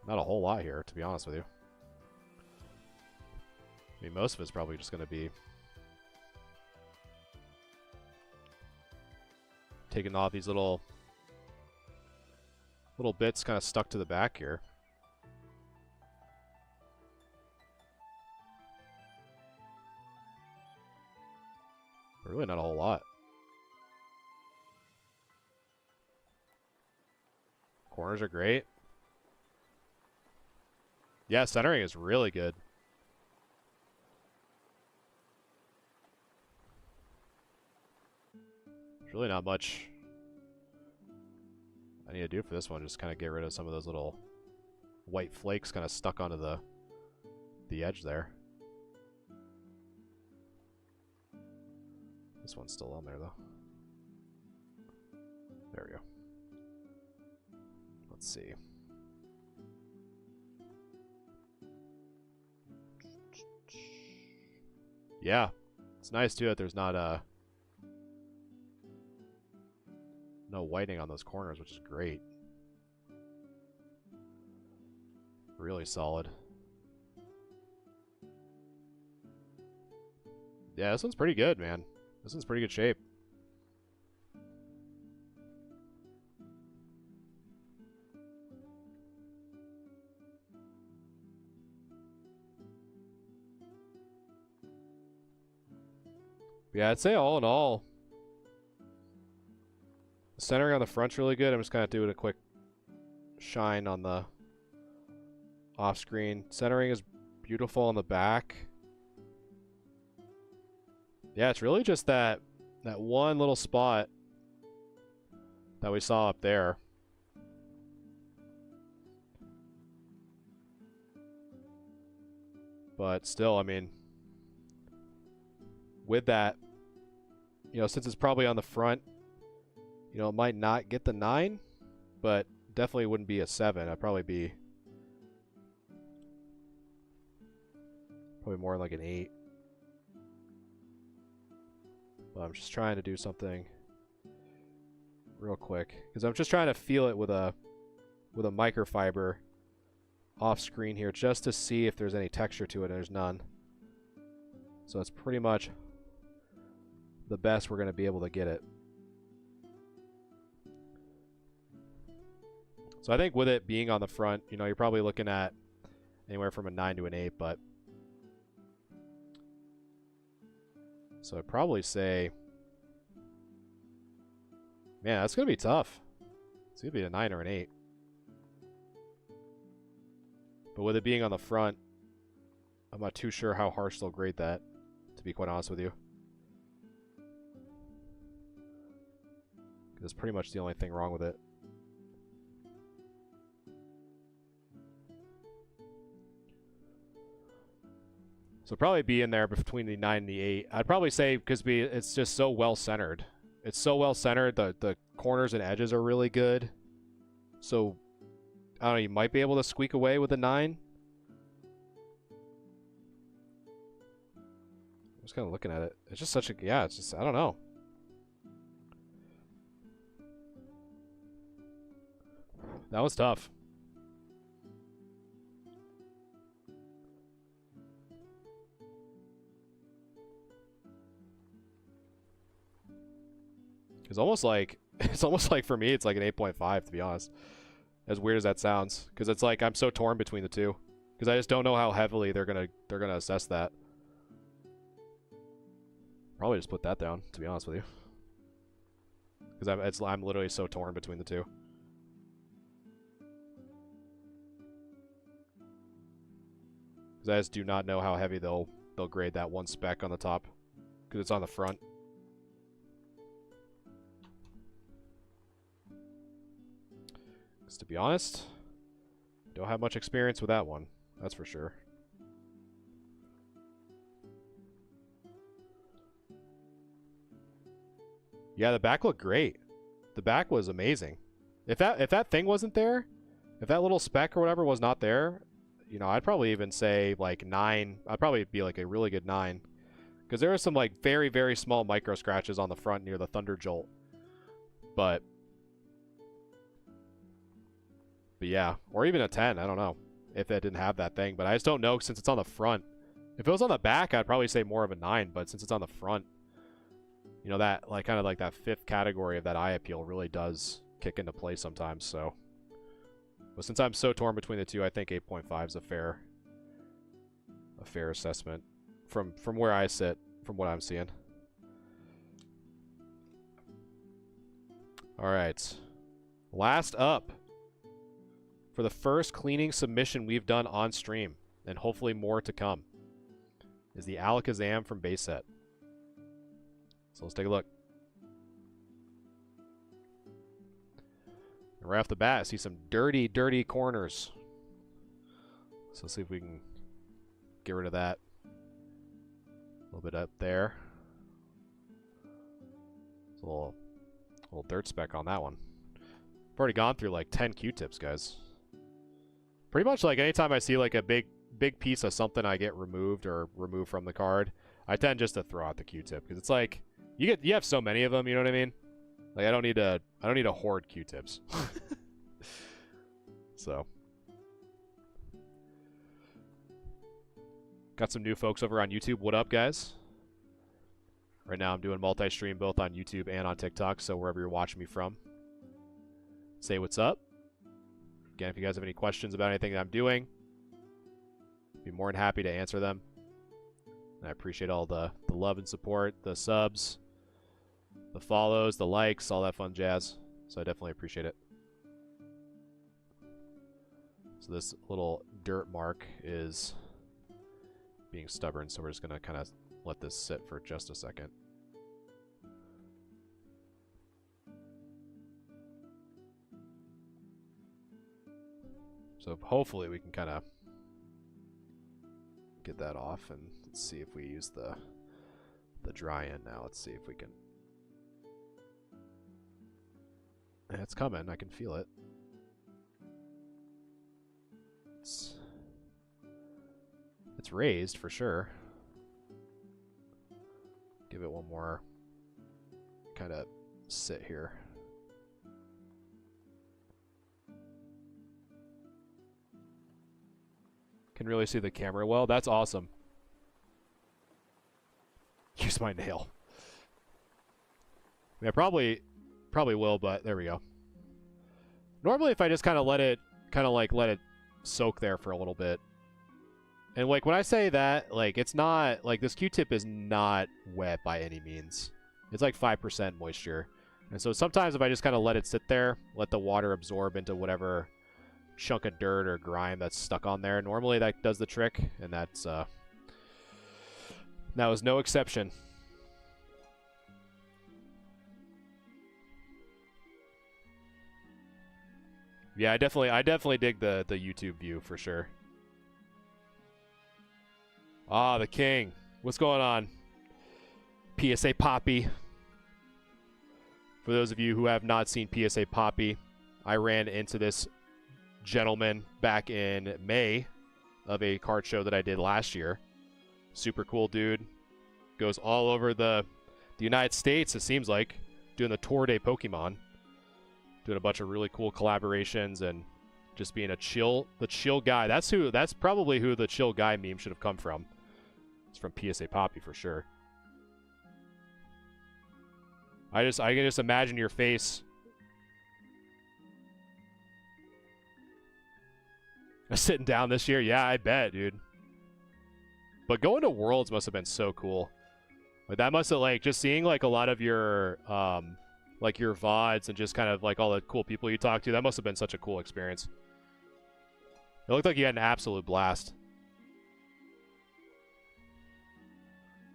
A: not a whole lot here, to be honest with you. I mean, most of it's probably just going to be taking off these little bits kind of stuck to the back here. But really not a whole lot. Corners are great. Yeah, centering is really good. There's really not much I need to do for this one. Just kind of get rid of some of those little white flakes kind of stuck onto the edge there. This one's still on there though. There we go. Let's see. Yeah, it's nice too that there's not no whitening on those corners, which is great. Really solid. Yeah, this one's pretty good, man. This one's pretty good shape. Yeah, I'd say all in all, the centering on the front's really good. I'm just kind of doing a quick shine on the off-screen. Centering is beautiful on the back. Yeah, it's really just that one little spot that we saw up there. But still, I mean, with that, you know, since it's probably on the front, you know, it might not get the 9, but definitely wouldn't be a 7. I'd probably be more like an 8. But I'm just trying to do something real quick because I'm just trying to feel it with a microfiber off screen here just to see if there's any texture to it, and there's none. So it's pretty much the best we're going to be able to get it. So I think with it being on the front, you know, you're probably looking at anywhere from a 9 to an 8, but so I'd probably say, man, that's going to be tough. It's going to be a 9 or an 8. But with it being on the front, I'm not too sure how harsh they'll grade that, to be quite honest with you. That's pretty much the only thing wrong with it. So probably be in there between the 9 and the 8. I'd probably say because it's just so well centered. It's so well centered. The corners and edges are really good. So I don't know, you might be able to squeak away with a 9. I'm just kind of looking at it. It's just such a, yeah, it's just, I don't know. That was tough. It's almost like for me, it's like an 8.5 to be honest. As weird as that sounds, because it's like I'm so torn between the two, because I just don't know how heavily they're gonna assess that. Probably just put that down, to be honest with you, because I'm literally so torn between the two. Because I just do not know how heavy they'll grade that one speck on the top, because it's on the front. Because to be honest, don't have much experience with that one, that's for sure. Yeah, the back looked great. The back was amazing. If that thing wasn't there, if that little speck or whatever was not there, you know, I'd probably even say like 9. I'd probably be like a really good 9. Because there are some like very, very small micro scratches on the front near the Thunder Jolt. But But yeah, or even a 10. I don't know if it didn't have that thing, but I just don't know since it's on the front. If it was on the back, I'd probably say more of a 9, but since it's on the front, you know, that like kind of like that 5th category of that eye appeal really does kick into play sometimes. So, but since I'm so torn between the two, I think 8.5 is a fair assessment from where I sit, from what I'm seeing. All right, last up for the first cleaning submission we've done on stream, and hopefully more to come, is the Alakazam from base set. So let's take a look. And right off the bat, I see some dirty, dirty corners. So let's see if we can get rid of that. A little bit up there. It's a little dirt speck on that one. I've already gone through like 10 Q-tips, guys. Pretty much like anytime I see like a big piece of something I get removed or removed from the card, I tend just to throw out the Q-tip because it's like you have so many of them, you know what I mean? Like I don't need to hoard Q-tips. So got some new folks over on YouTube. What up, guys? Right now I'm doing multi-stream both on YouTube and on TikTok, so wherever you're watching me from, say what's up. Again, if you guys have any questions about anything that I'm doing, be more than happy to answer them. And I appreciate all the love and support, the subs, the follows, the likes, all that fun jazz. So I definitely appreciate it. So this little dirt mark is being stubborn, so we're just going to kind of let this sit for just a second. So hopefully we can kind of get that off, and let's see if we use the dry end now. Let's see if we can. And it's coming. I can feel it. It's raised for sure. Give it one more kind of sit here. Can really see the camera well. That's awesome. Use my nail. I mean, I probably will, but there we go. Normally, if I just kind of let it soak there for a little bit. And like when I say that, like it's not like this Q-tip is not wet by any means. It's like 5% moisture. And so sometimes if I just kind of let it sit there, let the water absorb into whatever chunk of dirt or grime that's stuck on there, normally that does the trick, and that's that was no exception. Yeah, I definitely dig the YouTube view for sure. Ah, the king. What's going on? PSA Poppy. For those of you who have not seen PSA Poppy, I ran into this gentleman back in May of a card show that I did last year. Super cool dude. Goes all over the United States, it seems like, doing the Tour de Pokemon. Doing a bunch of really cool collaborations and just being the chill guy. That's probably who the chill guy meme should have come from. It's from PSA Poppy for sure. I can just imagine your face. Sitting down this year, yeah, I bet, dude. But going to Worlds must have been so cool. Like that must have like just seeing like a lot of your like your VODs and just kind of like all the cool people you talk to. That must have been such a cool experience. It looked like you had an absolute blast.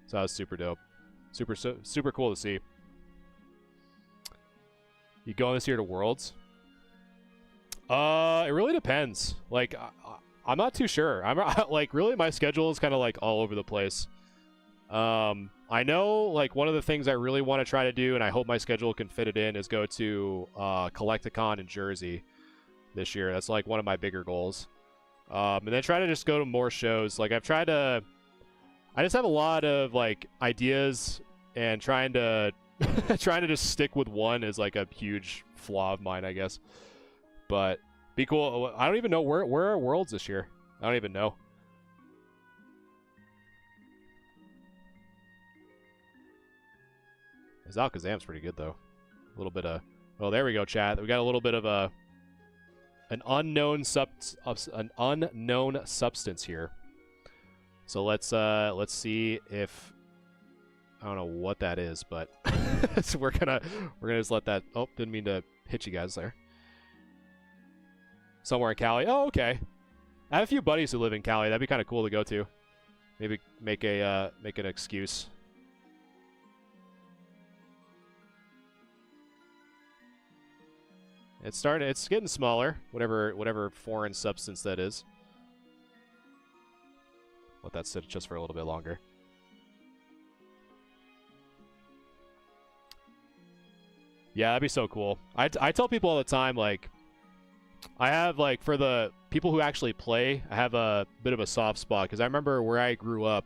A: So that was super dope. Super cool to see. You going this year to Worlds? It really depends. Like, I'm not too sure. I'm like, really, my schedule is kind of like all over the place. I know, like, one of the things I really want to try to do, and I hope my schedule can fit it in, is go to Collecticon in Jersey this year. That's like one of my bigger goals. And then try to just go to more shows. Like, I just have a lot of like ideas, and trying to just stick with one is like a huge flaw of mine, I guess. But Be cool. I don't even know where are worlds this year. I don't even know. His Alakazam's pretty good though. A little bit of. Oh, there we go, chat. We got a little bit of an unknown substance here. So let's see if I don't know what that is, but so we're gonna just let that. Oh, didn't mean to hit you guys there. Somewhere in Cali. Oh, okay. I have a few buddies who live in Cali. That'd be kind of cool to go to. Maybe make an excuse. It's getting smaller. Whatever foreign substance that is. Let that sit just for a little bit longer. Yeah, that'd be so cool. I tell people all the time, like, I have, like, for the people who actually play, I have a bit of a soft spot, because I remember where I grew up,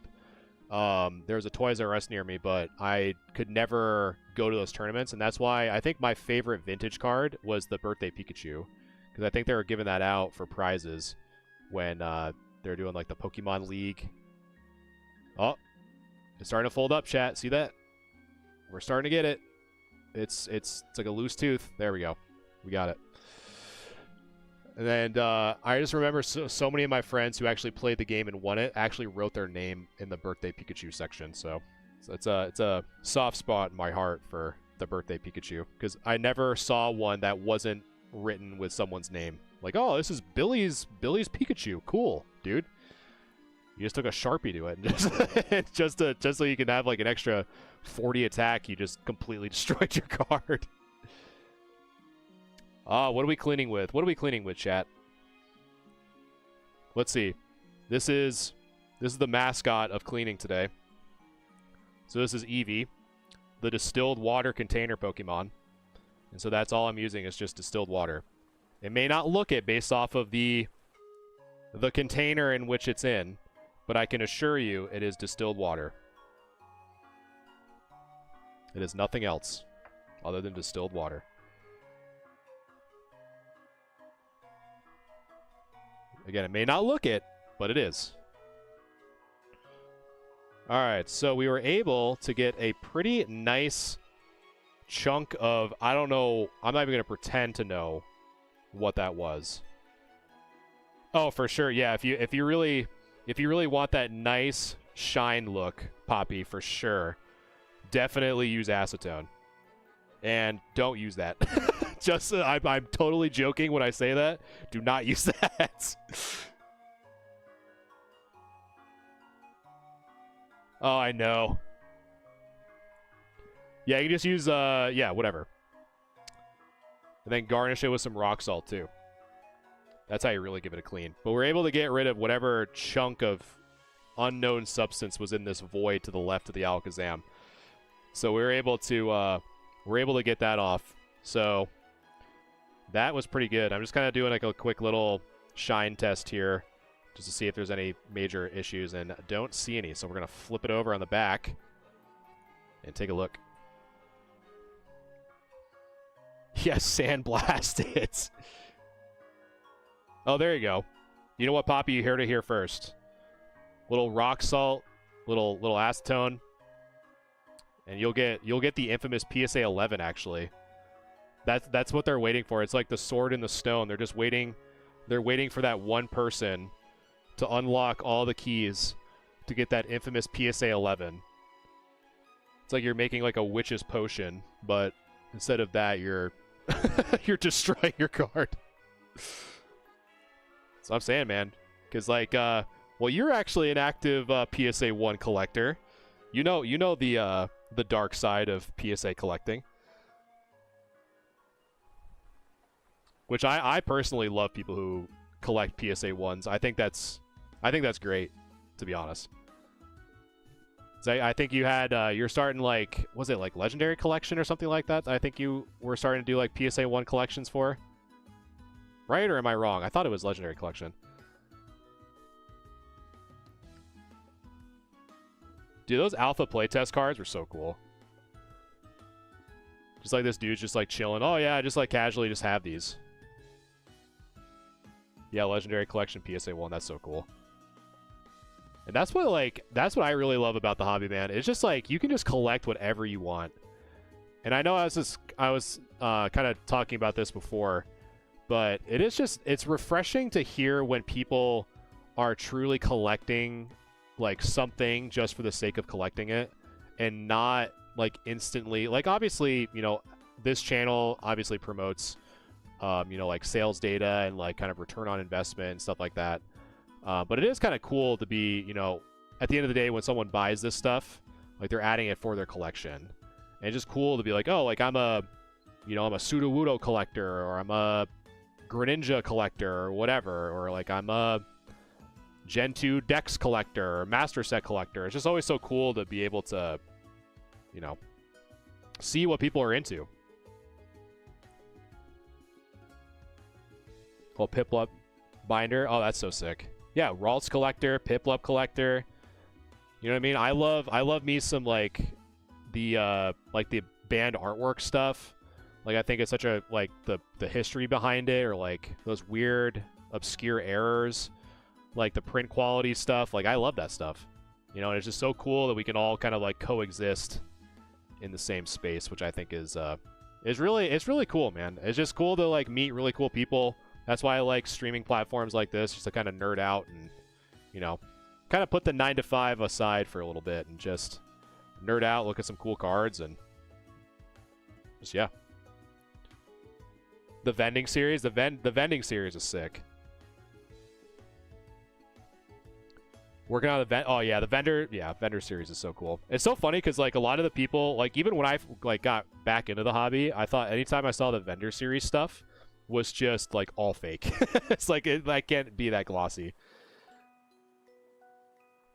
A: there was a Toys R Us near me, but I could never go to those tournaments, and that's why I think my favorite vintage card was the Birthday Pikachu, because I think they were giving that out for prizes when they're doing, like, the Pokemon League. Oh, it's starting to fold up, chat. See that? We're starting to get it. It's like a loose tooth. There we go. We got it. And I just remember so many of my friends who actually played the game and won it actually wrote their name in the Birthday Pikachu section. So it's a soft spot in my heart for the Birthday Pikachu, because I never saw one that wasn't written with someone's name. Like, oh, this is Billy's Pikachu. Cool, dude. You just took a Sharpie to it, and just so you can have like an extra 40 attack. You just completely destroyed your card. What are we cleaning with? What are we cleaning with, chat? Let's see. This is the mascot of cleaning today. So this is Eevee, the distilled water container Pokemon. And so that's all I'm using is just distilled water. It may not look it based off of the container in which it's in, but I can assure you it is distilled water. It is nothing else other than distilled water. Again, it may not look it, but it is. Alright, so we were able to get a pretty nice chunk of, I don't know, I'm not even going to pretend to know what that was. Oh, for sure, yeah, if you really want that nice shine look, Poppy, for sure, definitely use acetone. And don't use that. Just, I'm totally joking when I say that. Do not use that. Oh, I know. Yeah, you can just use, yeah, whatever. And then garnish it with some rock salt, too. That's how you really give it a clean. But we're able to get rid of whatever chunk of unknown substance was in this void to the left of the Alakazam. So we were able to get that off. So that was pretty good. I'm just kind of doing like a quick little shine test here just to see if there's any major issues, and don't see any. So we're going to flip it over on the back and take a look. Yes, sandblast it. Oh, there you go. You know what, Poppy? You heard it here first. Little rock salt, little acetone, and you'll get the infamous PSA 11. Actually, that's what they're waiting for. It's like the sword in the stone. They're just waiting. They're waiting for that one person to unlock all the keys to get that infamous PSA 11. It's like you're making like a witch's potion, but instead of that, you're you're destroying your card. That's what I'm saying, man. Because like, well, you're actually an active PSA 1 collector. You know the dark side of PSA collecting. Which I personally love people who collect PSA 1s. I think that's great, to be honest. So I think you had you're starting like, was it like Legendary Collection or something like that? I think you were starting to do like PSA 1 collections for. Right, or am I wrong? I thought it was Legendary Collection. Dude, those alpha playtest cards were so cool. Just like this dude's just like chilling. Oh yeah, just like casually just have these. Yeah, Legendary Collection PSA 1. That's so cool. And that's what I really love about the hobby, man. It's just like you can just collect whatever you want. And I know I was kind of talking about this before, but it's refreshing to hear when people are truly collecting like something just for the sake of collecting it and not like instantly, like obviously, you know, this channel obviously promotes you know, like sales data and like kind of return on investment and stuff like that. But it is kind of cool to be, you know, at the end of the day when someone buys this stuff, like they're adding it for their collection. And it's just cool to be like, oh, like I'm a Sudowoodo collector, or I'm a Greninja collector, or whatever, or like I'm a Gen 2 Dex collector, or Master Set collector. It's just always so cool to be able to, you know, see what people are into. Oh, Piplup binder. Oh, that's so sick. Yeah, Ralts collector, Piplup collector. You know what I mean? I love me some like the band artwork stuff. Like I think it's such a like the history behind it, or like those weird obscure errors, like the print quality stuff. Like I love that stuff. You know, and it's just so cool that we can all kind of like coexist in the same space, which I think is really cool, man. It's just cool to like meet really cool people. That's why I like streaming platforms like this, just to kind of nerd out and, you know, kind of put the 9 to 5 aside for a little bit and just nerd out, look at some cool cards, and just, yeah. The vending series, the vending series is sick. Working on the vendor series is so cool. It's so funny because like a lot of the people, like even when I like got back into the hobby, I thought anytime I saw the vendor series stuff was just like all fake. It's like that can't be that glossy.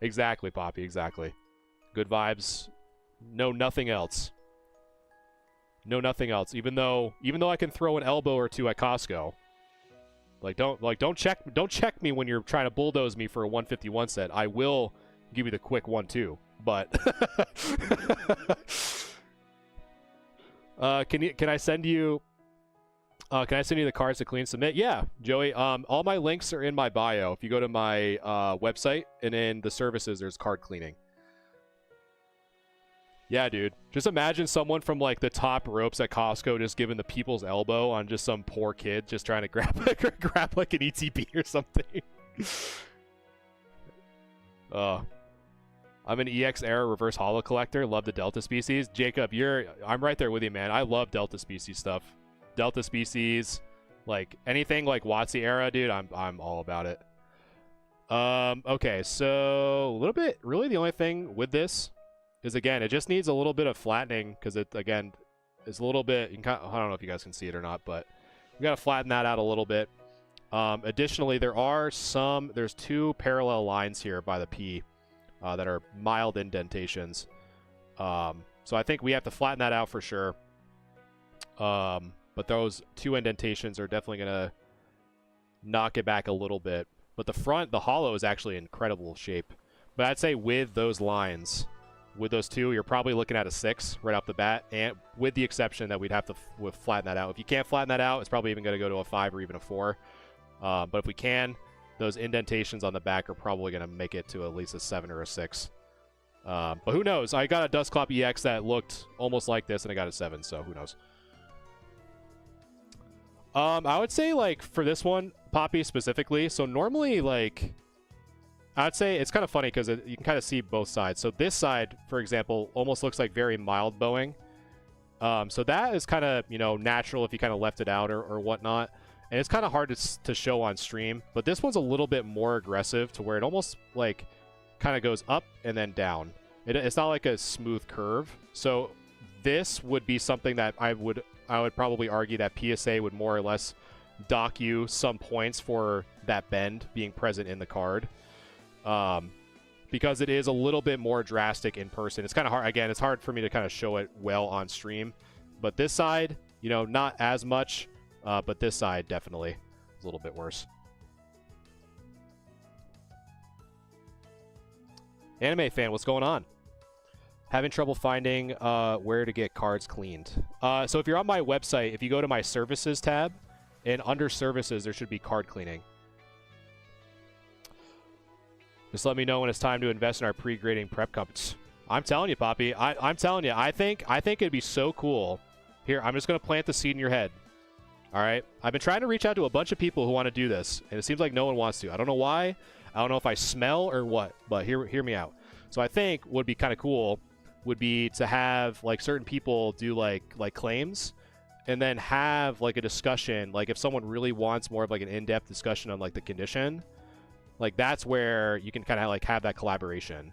A: Exactly, Poppy, exactly. Good vibes. No, nothing else. No, nothing else. Even though I can throw an elbow or two at Costco. Don't check me when you're trying to bulldoze me for a 151 set. I will give you the quick 1-2, but can I send you the cards to clean submit? Yeah, Joey. All my links are in my bio. If you go to my website and in the services, there's card cleaning. Yeah, dude. Just imagine someone from like the top ropes at Costco just giving the people's elbow on just some poor kid just trying to grab like an ETB or something. I'm an EX era reverse holo collector. Love the Delta species. Jacob, I'm right there with you, man. I love Delta species stuff. Delta species, like anything like WotC era, dude, I'm all about it. Okay, so a little bit, really the only thing with this is, again, it just needs a little bit of flattening because it, again, is a little bit, I don't know if you guys can see it or not, but we got to flatten that out a little bit. Additionally, there's 2 parallel lines here by the P that are mild indentations. So I think we have to flatten that out for sure. But those 2 indentations are definitely going to knock it back a little bit. But the front, the hollow, is actually in incredible shape. But I'd say with those lines, with those 2, you're probably looking at a 6 right off the bat, and with the exception that we'd have to flatten that out. If you can't flatten that out, it's probably even going to go to a 5 or even a 4. But if we can, those indentations on the back are probably going to make it to at least a 7 or a 6. But who knows? I got a Dusclops EX that looked almost like this, and I got a 7, so who knows? I would say, like, for this one, Poppy specifically, so normally, like, I'd say it's kind of funny because you can kind of see both sides. So this side, for example, almost looks like very mild bowing. So that is kind of, you know, natural if you kind of left it out or whatnot. And it's kind of hard to show on stream. But this one's a little bit more aggressive to where it almost, like, kind of goes up and then down. It's not like a smooth curve. So this would be something that I would probably argue that PSA would more or less dock you some points for that bend being present in the card. Because it is a little bit more drastic in person. It's kind of hard. Again, it's hard for me to kind of show it well on stream. But this side, you know, not as much. But this side definitely is a little bit worse. Anime fan, what's going on? Having trouble finding where to get cards cleaned. So if you're on my website, if you go to my services tab, and under services, there should be card cleaning. Just let me know when it's time to invest in our pre-grading prep companies. I'm telling you, Poppy. I'm telling you. I think it'd be so cool. Here, I'm just gonna plant the seed in your head. All right. I've been trying to reach out to a bunch of people who want to do this, and it seems like no one wants to. I don't know why. I don't know if I smell or what, but hear me out. So I think what would be kind of cool would be to have like certain people do like claims, and then have like a discussion. Like if someone really wants more of like an in-depth discussion on like the condition, like that's where you can kind of like have that collaboration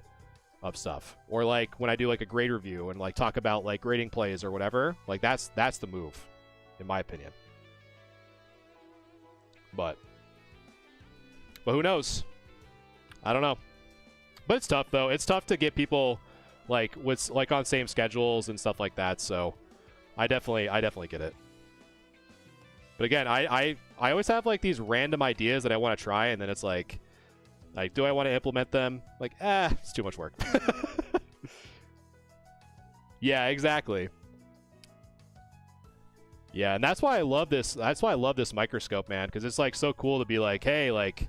A: of stuff. Or like when I do like a grade review and like talk about like grading plays or whatever, like that's the move, in my opinion. But who knows? I don't know. But it's tough though. It's tough to get people like with like on same schedules and stuff like that. So I definitely get it. But again, I always have like these random ideas that I want to try, and then it's like do I want to implement them? Like, it's too much work. Yeah, exactly. Yeah, and that's why I love this. That's why I love this microscope, man, because it's like so cool to be like, hey, like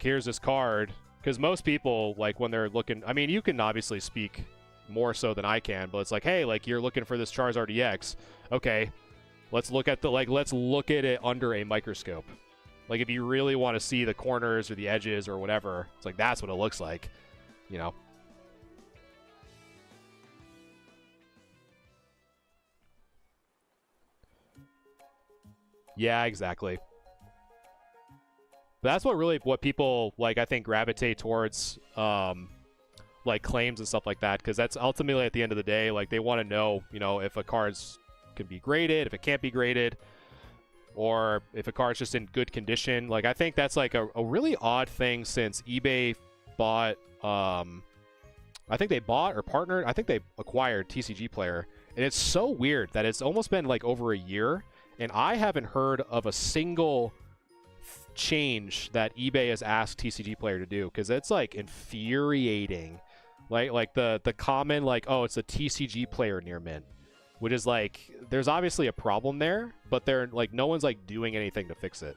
A: here's this card. Because most people, like when they're looking, I mean, you can obviously speak more so than I can, but it's like, hey, like you're looking for this Charizard EX. Okay, let's look at it under a microscope. Like if you really want to see the corners or the edges or whatever, it's like that's what it looks like, you know. Yeah, exactly. But that's what people like I think gravitate towards like claims and stuff like that, because that's ultimately at the end of the day like they want to know, you know, if a card's can be graded, if it can't be graded, or if a card's just in good condition. Like I think that's like a really odd thing since eBay bought I think they bought or partnered, I think they acquired TCG Player, and it's so weird that it's almost been like over a year and I haven't heard of a single change that eBay has asked TCG Player to do, because it's like infuriating. Like the common like, oh, it's a TCG Player near mint, which is like there's obviously a problem there, but they're like no one's like doing anything to fix it.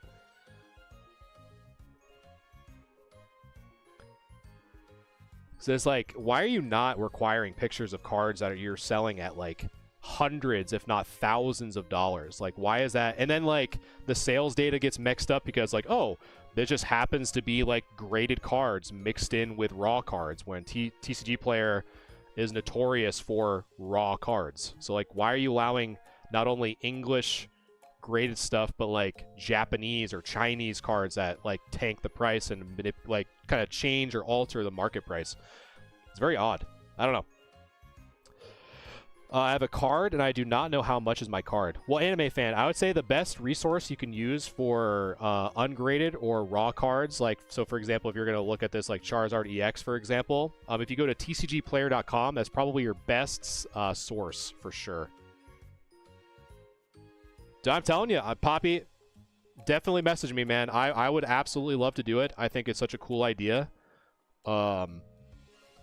A: So it's like, why are you not requiring pictures of cards that you're selling at like hundreds if not thousands of dollars? Like why is that? And then like the sales data gets mixed up because like, oh, there just happens to be like graded cards mixed in with raw cards, when TCG Player is notorious for raw cards. So like why are you allowing not only English graded stuff but like Japanese or Chinese cards that like tank the price and like kind of change or alter the market price? It's very odd. I don't know. I have a card, and I do not know how much is my card. Well, Anime Fan, I would say the best resource you can use for ungraded or raw cards, like, so for example, if you're going to look at this, like Charizard EX, for example, if you go to tcgplayer.com, that's probably your best source for sure. I'm telling you, Poppy, definitely message me, man. I would absolutely love to do it. I think it's such a cool idea. I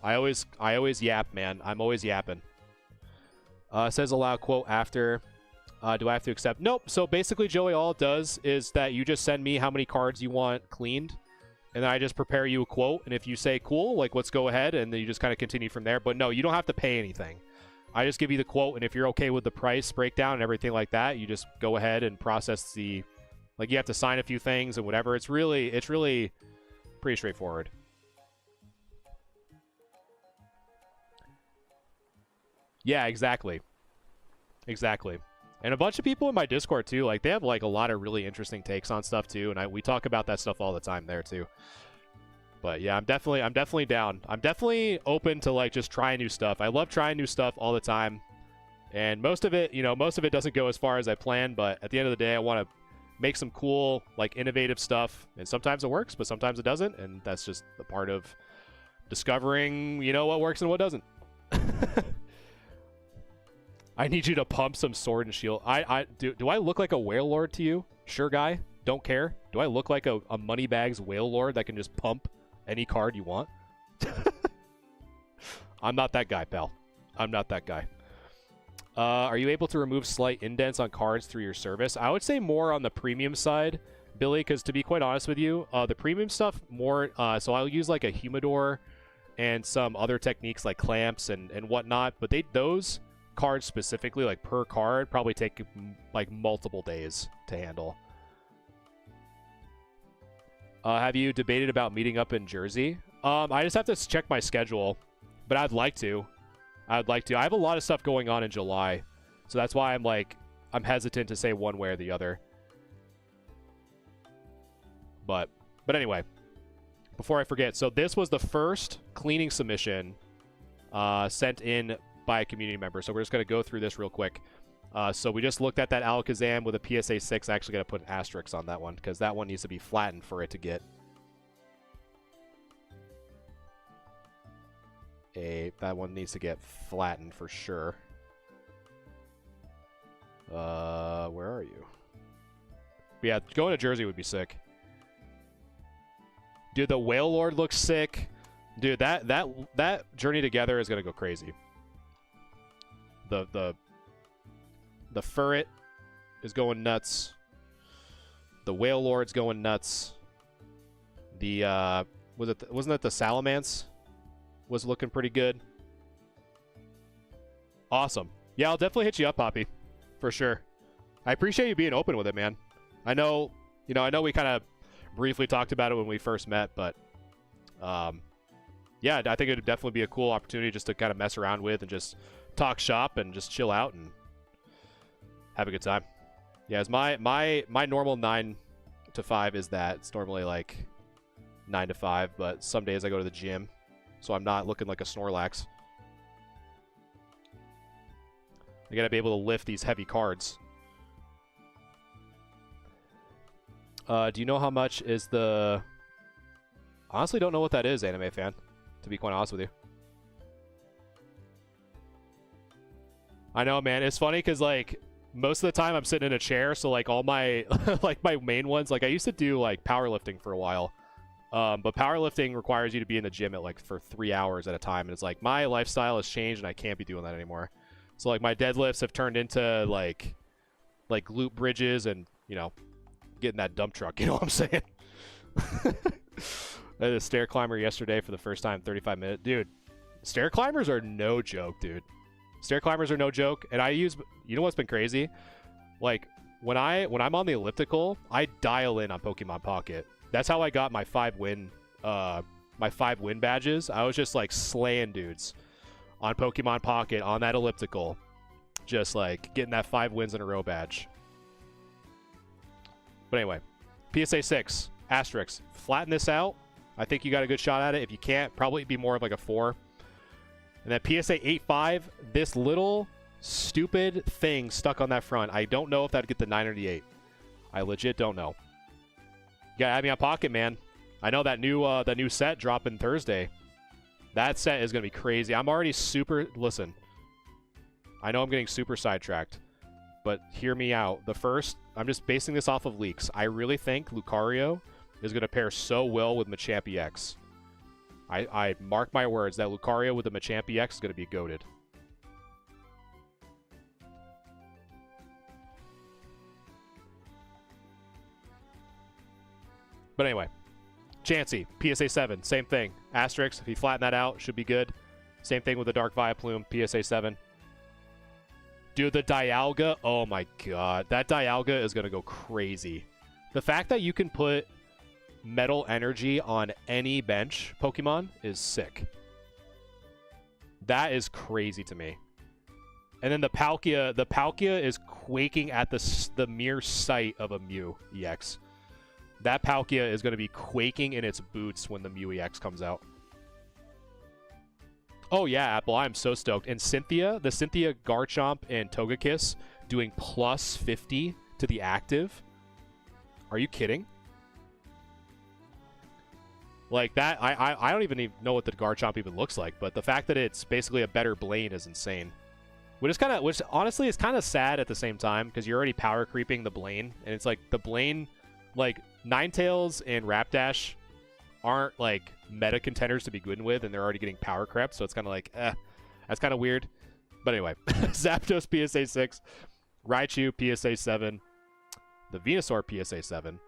A: always yap, man. I'm always yapping. Says allow quote after. Do I have to accept? Nope. So basically, Joey, all it does is that you just send me how many cards you want cleaned, and then I just prepare you a quote. And if you say cool, like let's go ahead, and then you just kind of continue from there. But no, you don't have to pay anything. I just give you the quote, and if you're okay with the price breakdown and everything like that, you just go ahead and process the, like you have to sign a few things and whatever. It's really pretty straightforward. Yeah, exactly. Exactly. And a bunch of people in my Discord too, like they have like a lot of really interesting takes on stuff too, and we talk about that stuff all the time there too. But yeah, I'm definitely down. I'm definitely open to like just trying new stuff. I love trying new stuff all the time. And most of it, most of it doesn't go as far as I planned, but at the end of the day, I want to make some cool, like innovative stuff. And sometimes it works, but sometimes it doesn't, and that's just the part of discovering, what works and what doesn't. I need you to pump some Sword and Shield. Do I look like a Whale Lord to you? Sure, guy. Don't care. Do I look like a Moneybags Whale Lord that can just pump any card you want? I'm not that guy, pal. I'm not that guy. Are you able to remove slight indents on cards through your service? I would say more on the premium side, Billy, because to be quite honest with you, the premium stuff more, so I'll use like a humidor and some other techniques like clamps and whatnot, but those cards specifically, like per card, probably take like multiple days to handle. Have you debated about meeting up in Jersey? I just have to check my schedule, but I'd like to. I have a lot of stuff going on in July, so that's why I'm hesitant to say one way or the other. But anyway, before I forget, so this was the first cleaning submission sent in by a community member. So we're just going to go through this real quick. So we just looked at that Alakazam with a PSA 6. I actually got to put an asterisk on that one because that one needs to be flattened for it to get that one needs to get flattened for sure. Where are you? But yeah, going to Jersey would be sick. Dude, the Whale Lord looks sick. Dude, that journey together is gonna go crazy. The Furret is going nuts. The Whale Lord's going nuts. The wasn't that the Salamence was looking pretty good. Awesome. Yeah, I'll definitely hit you up, Poppy, for sure. I appreciate you being open with it, man. I know we kind of briefly talked about it when we first met, but yeah, I think it would definitely be a cool opportunity just to kind of mess around with and just talk shop and just chill out and have a good time. Yeah, it's my normal 9 to 5 is that. It's normally like 9 to 5, but some days I go to the gym, so I'm not looking like a Snorlax. I gotta be able to lift these heavy cards. Do you know how much is the... Honestly don't know what that is, Anime Fan, to be quite honest with you. I know, man. It's funny because, like, most of the time I'm sitting in a chair, so, like, all my, like, my main ones, like, I used to do, like, powerlifting for a while. But powerlifting requires you to be in the gym at, like, for 3 hours at a time. And it's like, my lifestyle has changed and I can't be doing that anymore. So, like, my deadlifts have turned into, like glute bridges and, you know, getting that dump truck, you know what I'm saying? I had a stair climber yesterday for the first time, 35 minutes. Dude, stair climbers are no joke, dude. Stair climbers are no joke. And I use, you know what's been crazy? Like, when I'm on the elliptical, I dial in on Pokemon Pocket. That's how I got my 5 win badges. I was just like slaying dudes on Pokemon Pocket on that elliptical. Just like getting that 5 wins in a row badge. But anyway, PSA 6, asterisk. Flatten this out. I think you got a good shot at it. If you can't, probably be more of like a 4. And then PSA 8.5, this little stupid thing stuck on that front. I don't know if that'd get the 9 or the 8. I legit don't know. You gotta add me on Pocket, man. I know that new set dropping Thursday. That set is gonna be crazy. I'm already super... Listen. I know I'm getting super sidetracked. But hear me out. The first... I'm just basing this off of leaks. I really think Lucario is going to pair so well with Machamp EX. I mark my words that Lucario with the Machamp EX is going to be goated. But anyway, Chansey, PSA 7, same thing. Asterix, if you flatten that out, should be good. Same thing with the Dark Vileplume, PSA 7. Dude, the Dialga, oh my god. That Dialga is going to go crazy. The fact that you can put Metal Energy on any bench Pokemon is sick. That is crazy to me. And then the Palkia is quaking at the mere sight of a Mew EX. That Palkia is going to be quaking in its boots when the Mew EX comes out. Oh yeah, Apple, I'm so stoked. And Cynthia, the Cynthia Garchomp and Togekiss doing plus 50 to the active. Are you kidding? Like that, I don't even know what the Garchomp even looks like, but the fact that it's basically a better Blaine is insane. Which honestly is kind of sad at the same time, because you're already power creeping the Blaine, and it's like the Blaine, like Ninetales and Rapidash aren't like meta contenders to begin with, and they're already getting power crept, so it's kind of like, that's kind of weird. But anyway, Zapdos PSA 6, Raichu PSA 7, the Venusaur PSA 7,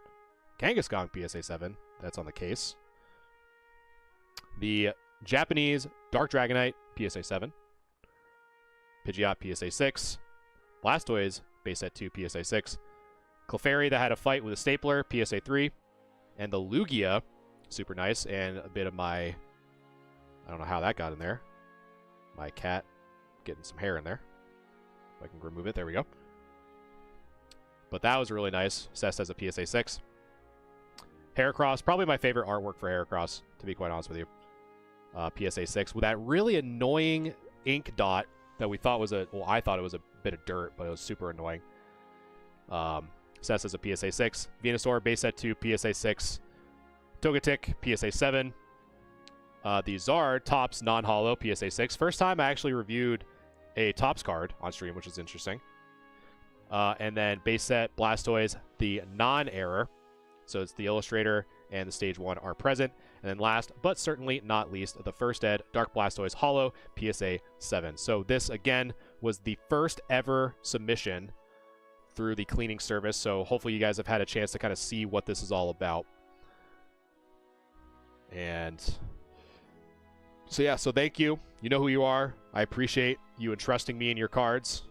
A: Kangaskhan PSA 7. That's on the case. The Japanese Dark Dragonite PSA 7. Pidgeot PSA 6. Blastoise base set 2 PSA 6. Clefairy that had a fight with a stapler PSA 3. And the Lugia, super nice, and a bit of my, I don't know how that got in there. My cat getting some hair in there. If I can remove it, there we go. But that was really nice. Assessed as a PSA 6. Heracross, probably my favorite artwork for Heracross, to be quite honest with you. PSA 6 with that really annoying ink dot that we thought was well, I thought it was a bit of dirt, but it was super annoying. Assessed as a PSA 6. Venusaur, base set 2, PSA 6. Togetic, PSA 7. The Zard, Topps non-holo, PSA 6. First time I actually reviewed a Topps card on stream, which is interesting. And then base set Blastoise, the non-error. So it's the Illustrator and the Stage 1 are present. And then last, but certainly not least, the First Ed Dark Blastoise Holo, PSA 7. So this, again, was the first ever submission through the cleaning service. So hopefully you guys have had a chance to kind of see what this is all about. And so yeah, so thank you. You know who you are. I appreciate you entrusting me in your cards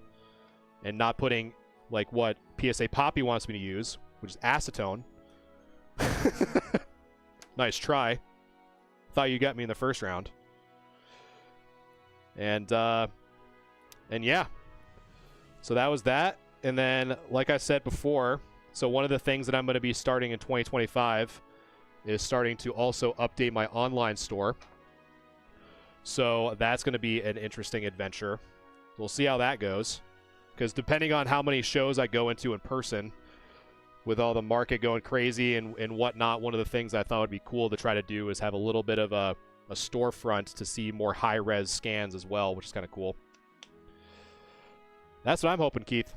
A: and not putting like what PSA Poppy wants me to use, which is acetone. Nice try. Thought you got me in the first round. And yeah. So that was that. And then, like I said before, so one of the things that I'm going to be starting in 2025 is starting to also update my online store. So that's going to be an interesting adventure. We'll see how that goes. Because depending on how many shows I go into in person, with all the market going crazy and whatnot, one of the things I thought would be cool to try to do is have a little bit of a storefront to see more high-res scans as well, which is kind of cool. That's what I'm hoping, Keith.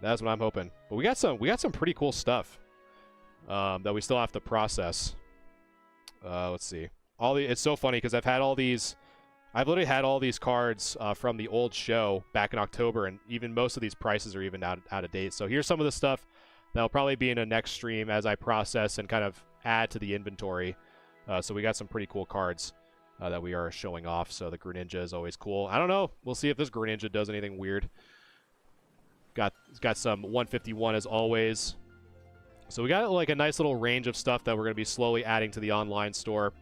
A: That's what I'm hoping. But we got some pretty cool stuff that we still have to process. Let's see. It's so funny because I've literally had all these cards from the old show back in October, and even most of these prices are even out of date. So here's some of the stuff that'll probably be in a next stream as I process and kind of add to the inventory. So we got some pretty cool cards that we are showing off. So the Greninja is always cool. I don't know. We'll see if this Greninja does anything weird. Got some 151 as always. So we got like a nice little range of stuff that we're going to be slowly adding to the online store.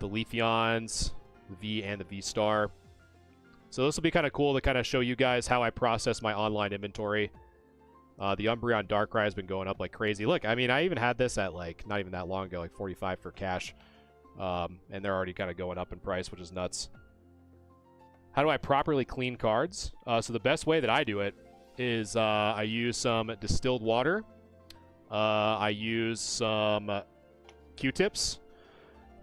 A: The Leafeons, the V and the V-Star. So this will be kind of cool to kind of show you guys how I process my online inventory. The Umbreon Darkrai has been going up like crazy. Look, I mean, I even had this at like not even that long ago, like 45 for cash. And they're already kind of going up in price, which is nuts. How do I properly clean cards? So the best way that I do it is I use some distilled water. I use some Q-tips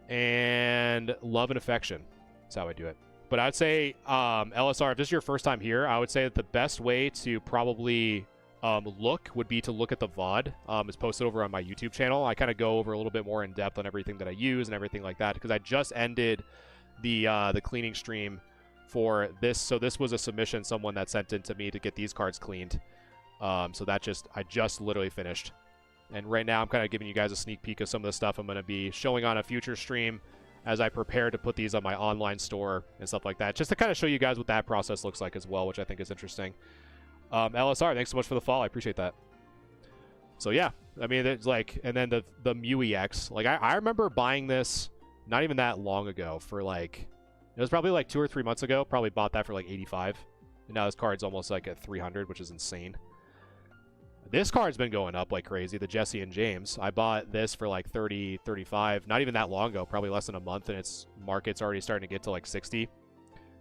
A: and love and affection. That's how I do it. But I'd say, LSR, if this is your first time here, I would say that the best way to probably would be to look at the VOD. It's posted over on my YouTube channel. I kind of go over a little bit more in depth on everything that I use and everything like that, because I just ended the cleaning stream for this. So this was a submission someone that sent in to me to get these cards cleaned. So I just literally finished. And right now I'm kind of giving you guys a sneak peek of some of the stuff I'm going to be showing on a future stream as I prepare to put these on my online store and stuff like that, just to kind of show you guys what that process looks like as well, which I think is interesting. LSR, thanks so much for the follow. I appreciate that. So yeah, I mean, it's like, and then the Mew EX, like I remember buying this not even that long ago for like, it was probably like 2 or 3 months ago. Probably bought that for like 85. And now this card's almost like at 300, which is insane. This card's been going up like crazy, the Jesse and James. I bought this for like 30, 35, not even that long ago, probably less than a month, and its market's already starting to get to like 60,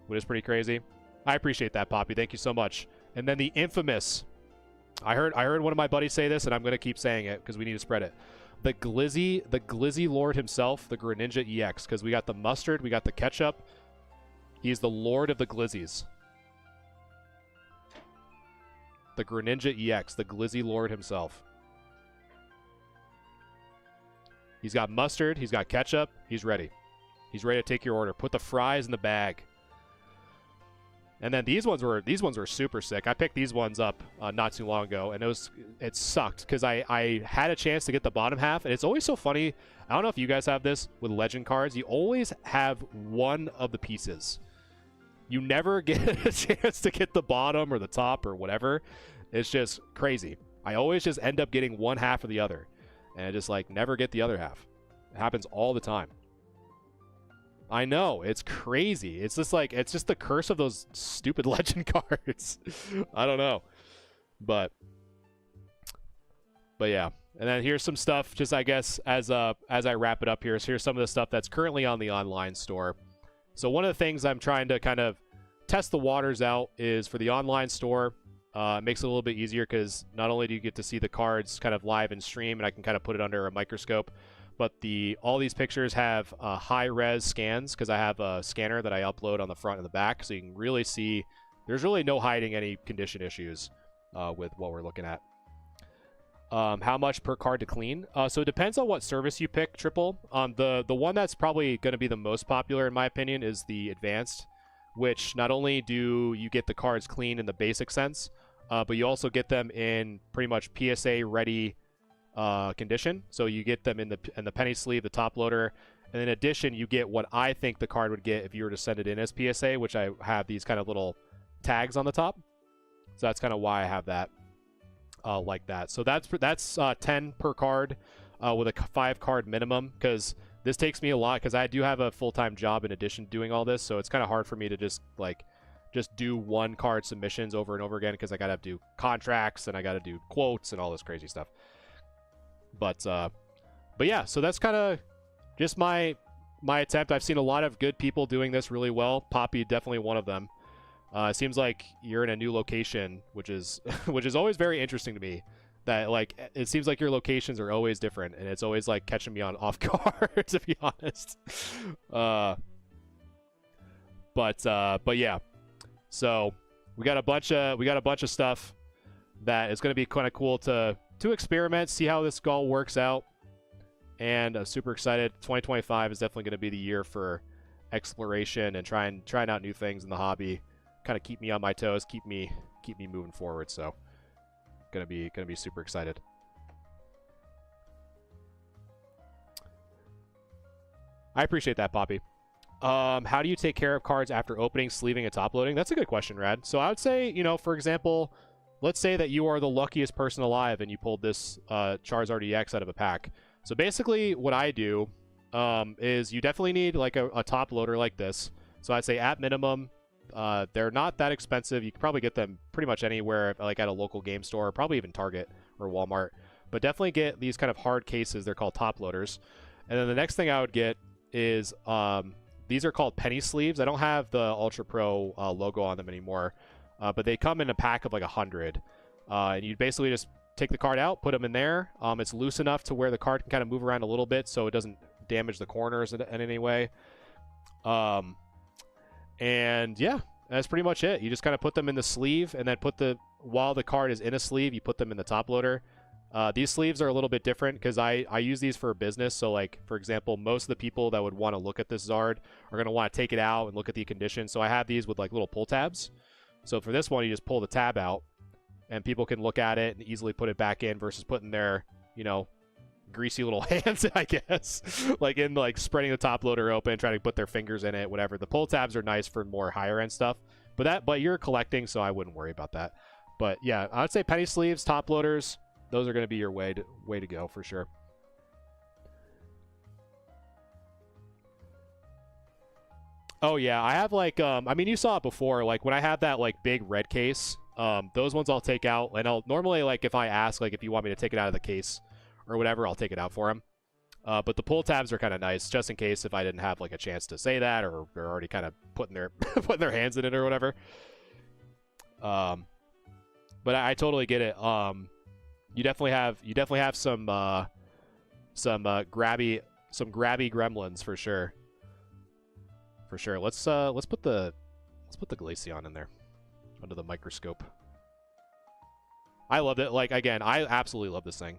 A: which is pretty crazy. I appreciate that, Poppy. Thank you so much. And then the infamous, I heard one of my buddies say this, and I'm going to keep saying it because we need to spread it. The Glizzy Lord himself, the Greninja EX, because we got the Mustard, we got the Ketchup. He's the Lord of the Glizzies. The Greninja EX, the Glizzy Lord himself. He's got Mustard, he's got Ketchup, he's ready. He's ready to take your order. Put the fries in the bag. And then these ones were super sick. I picked these ones up not too long ago, and it sucked because I had a chance to get the bottom half, and it's always so funny. I don't know if you guys have this with legend cards. You always have one of the pieces. You never get a chance to get the bottom or the top or whatever. It's just crazy. I always just end up getting one half or the other, and I just like never get the other half. It happens all the time. I know, it's crazy. It's just like, it's just the curse of those stupid legend cards. I don't know. But yeah. And then here's some stuff, just I guess, as I wrap it up here, so here's some of the stuff that's currently on the online store. So one of the things I'm trying to kind of test the waters out is for the online store. It makes it a little bit easier because not only do you get to see the cards kind of live in stream, and I can kind of put it under a microscope, but all these pictures have high-res scans because I have a scanner that I upload on the front and the back, so you can really see. There's really no hiding any condition issues with what we're looking at. How much per card to clean? So it depends on what service you pick, Triple. The one that's probably going to be the most popular, in my opinion, is the Advanced, which not only do you get the cards clean in the basic sense, but you also get them in pretty much PSA-ready condition. So you get them in the penny sleeve, the top loader, and in addition you get what I think the card would get if you were to send it in as PSA, which I have these kind of little tags on the top. So that's kind of why I have that like that. So that's 10 per card with a 5 card minimum, because this takes me a lot because I do have a full-time job in addition to doing all this, so it's kind of hard for me to just do one card submissions over and over again because I gotta do contracts and I gotta do quotes and all this crazy stuff. But yeah, so that's kind of just my attempt. I've seen a lot of good people doing this really well. Poppy, definitely one of them. It seems like you're in a new location, which is which is always very interesting to me. That like it seems like your locations are always different, and it's always like catching me off guard, to be honest. But yeah, so we got a bunch of stuff that is going to be kind of cool to experiment, see how this all works out, and I'm super excited. 2025 is definitely going to be the year for exploration and trying out new things in the hobby, kind of keep me on my toes, keep me moving forward. So gonna be super excited. I appreciate that, Poppy. How do you take care of cards after opening, sleeving, and top loading? That's a good question, Rad. So I would say, for example, let's say that you are the luckiest person alive and you pulled this Charizard EX out of a pack. So basically what I do is you definitely need like a top loader like this. So I'd say at minimum, they're not that expensive. You can probably get them pretty much anywhere, like at a local game store, probably even Target or Walmart. But definitely get these kind of hard cases. They're called top loaders. And then the next thing I would get is these are called penny sleeves. I don't have the Ultra Pro logo on them anymore. But they come in a pack of like 100. And you basically just take the card out, put them in there. It's loose enough to where the card can kind of move around a little bit so it doesn't damage the corners in any way. And yeah, that's pretty much it. You just kind of put them in the sleeve, and then while the card is in a sleeve, you put them in the top loader. These sleeves are a little bit different because I use these for business. So like, for example, most of the people that would want to look at this Zard are going to want to take it out and look at the condition. So I have these with like little pull tabs. So for this one, you just pull the tab out and people can look at it and easily put it back in versus putting their, greasy little hands, I guess, like in like spreading the top loader open, trying to put their fingers in it, whatever. The pull tabs are nice for more higher end stuff, but you're collecting, so I wouldn't worry about that. But yeah, I'd say penny sleeves, top loaders, those are going to be your way to go for sure. Oh yeah, I have like I mean, you saw it before, like when I have that like big red case, those ones I'll take out, and I'll normally, like, if I ask, like, if you want me to take it out of the case or whatever, I'll take it out for them. But the pull tabs are kind of nice, just in case if I didn't have like a chance to say that, or they're already kind of putting their putting their hands in it or whatever. But I totally get it. You definitely have some grabby gremlins for sure. For sure. Let's put the Glaceon in there under the microscope. I loved it. Like, again, I absolutely love this thing.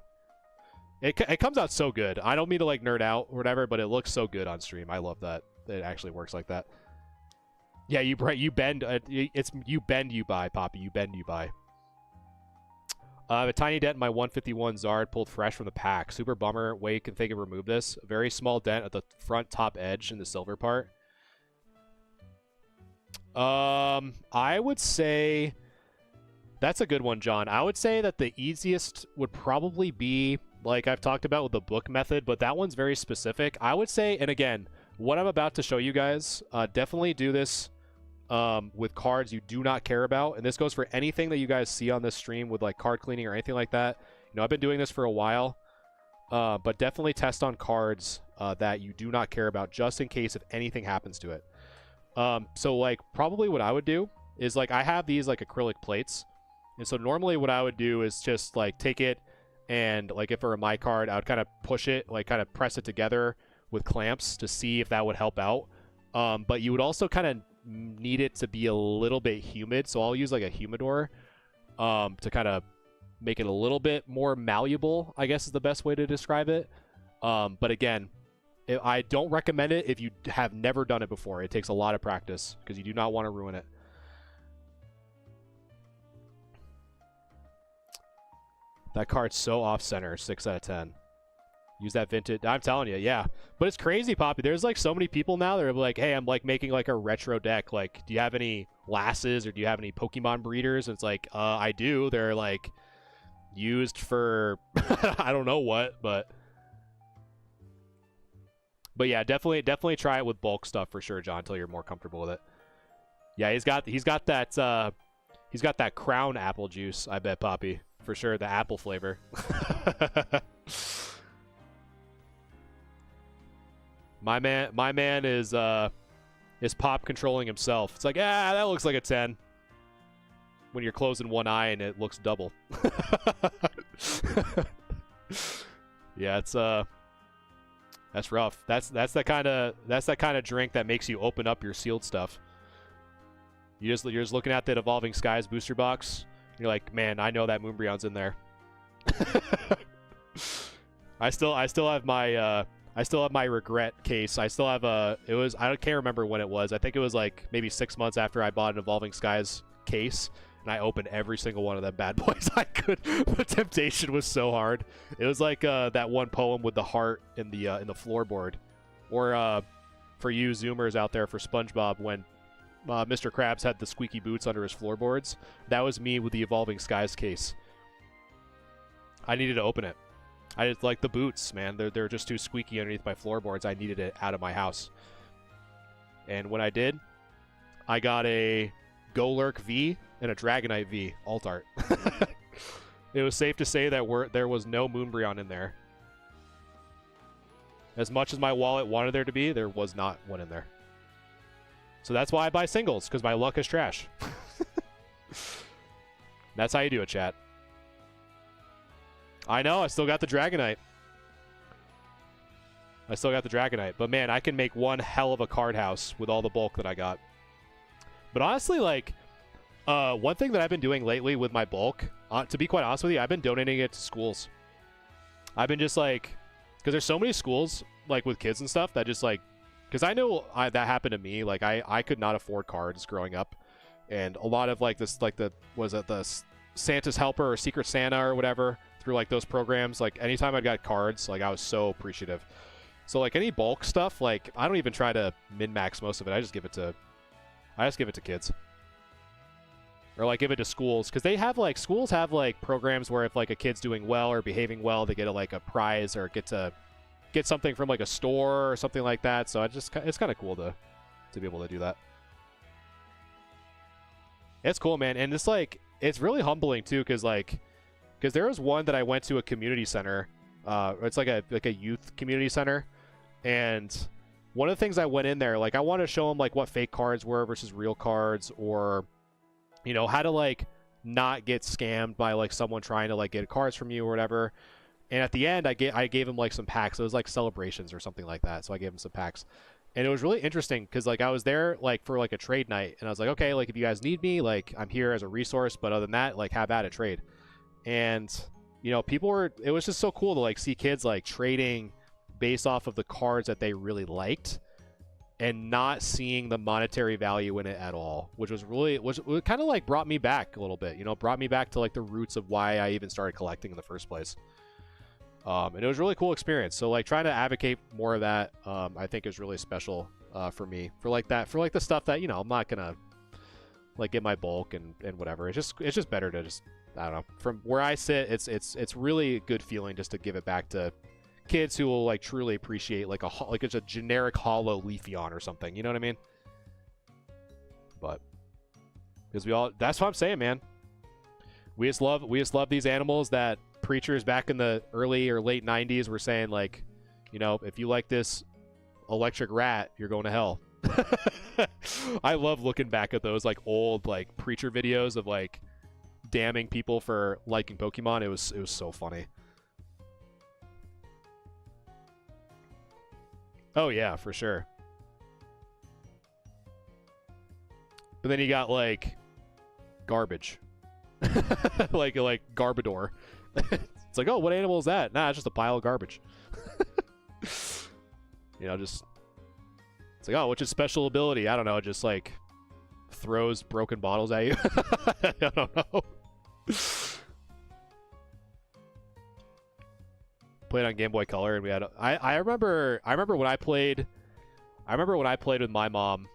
A: It comes out so good. I don't mean to like nerd out or whatever, but it looks so good on stream. I love that it actually works like that. Yeah, you bend. It's you bend, you buy, Poppy. You bend, you buy. A tiny dent in my 151 Zard pulled fresh from the pack. Super bummer. Way you can think of remove this. A very small dent at the front top edge in the silver part. I would say that's a good one, John. I would say that the easiest would probably be like I've talked about with the book method, but that one's very specific. I would say, and again, what I'm about to show you guys, definitely do this with cards you do not care about, and this goes for anything that you guys see on this stream with like card cleaning or anything like that. You know, I've been doing this for a while, but definitely test on cards that you do not care about, just in case if anything happens to it. So like probably what I would do is like I have these like acrylic plates, and so normally what I would do is just like take it and like if it were my card, I would kind of push it, like kind of press it together with clamps to see if that would help out. But you would also kind of need it to be a little bit humid, so I'll use like a humidor to kind of make it a little bit more malleable, I guess is the best way to describe it. But again, I don't recommend it if you have never done it before. It takes a lot of practice because you do not want to ruin it. That card's so off-center, 6 out of 10. Use that vintage. I'm telling you, yeah. But it's crazy, Poppy. There's like so many people now that are like, hey, I'm like making like a retro deck. Like, do you have any Lasses or do you have any Pokemon breeders? And it's like, I do. They're like used for I don't know what, but yeah, definitely try it with bulk stuff for sure, John, until you're more comfortable with it. Yeah, he's got that Crown apple juice, I bet, Poppy. For sure, the apple flavor. My man is pop controlling himself. It's like, that looks like a 10. When you're closing one eye and it looks double. Yeah, it's that's rough. That's that kind of drink that makes you open up your sealed stuff. You're just looking at that Evolving Skies booster box. You're like, man, I know that Moonbreon's in there. I still have my regret case. I still have I can't remember when it was. I think it was like maybe 6 months after I bought an Evolving Skies case, and I opened every single one of them bad boys I could. The temptation was so hard. It was like that one poem with the heart in the floorboard, or for you Zoomers out there, for SpongeBob when Mr. Krabs had the squeaky boots under his floorboards. That was me with the Evolving Skies case. I needed to open it. I just like the boots, man. They're just too squeaky underneath my floorboards. I needed it out of my house. And when I did, I got a Golurk V and a Dragonite V alt art. It was safe to say that there was no Moonbreon in there. As much as my wallet wanted there to be, there was not one in there. So that's why I buy singles, because my luck is trash. That's how you do it, chat. I know, I still got the Dragonite. But man, I can make one hell of a card house with all the bulk that I got. But honestly, like, one thing that I've been doing lately with my bulk, to be quite honest with you, I've been donating it to schools. I've been just like, because there's so many schools, like with kids and stuff, that just like, because I know that happened to me. Like I could not afford cards growing up, and a lot of like this, like the Santa's Helper or Secret Santa or whatever, through like those programs. Like anytime I got cards, like I was so appreciative. So like any bulk stuff, like I don't even try to min-max most of it. I just give it to kids, or like give it to schools, because they have like schools have like programs where if like a kid's doing well or behaving well, they get like a prize or get something from like a store or something like that. So it's kind of cool to be able to do that. It's cool, man. And it's like, it's really humbling too, because there was one that I went to a community center. It's like a youth community center, and one of the things I went in there, like I wanted to show them like what fake cards were versus real cards, or you know, how to like not get scammed by like someone trying to like get cards from you or whatever. And at the end, I gave him like some packs. It was like celebrations or something like that. So I gave him some packs, and it was really interesting because like I was there like for like a trade night, and I was like, okay, like if you guys need me, like I'm here as a resource. But other than that, like have at it, trade. And you know, it was just so cool to like see kids like trading based off of the cards that they really liked. and not seeing the monetary value in it at all, which was really kind of like brought me back a little bit, brought me back to like the roots of why I even started collecting in the first place. And it was a really cool experience. So like trying to advocate more of that, I think is really special for me, for like the stuff that, I'm not gonna like get my bulk and whatever. It's just better to just, I don't know, from where I sit, it's really a good feeling just to give it back to kids who will like truly appreciate like it's a generic hollow Leafeon or something, you know what I mean? But because that's what I'm saying, man. We just love these animals that preachers back in the early or late 90s were saying, like, if you like this electric rat, you're going to hell. I love looking back at those like old like preacher videos of like damning people for liking Pokemon. It was so funny. Oh yeah, for sure. But then you got like garbage. like Garbodor. It's like, oh, what animal is that? Nah, it's just a pile of garbage. Just it's like, oh, what's his special ability? I don't know, just like throws broken bottles at you. I don't know. Played on Game Boy Color, and we had I remember when I played with my mom,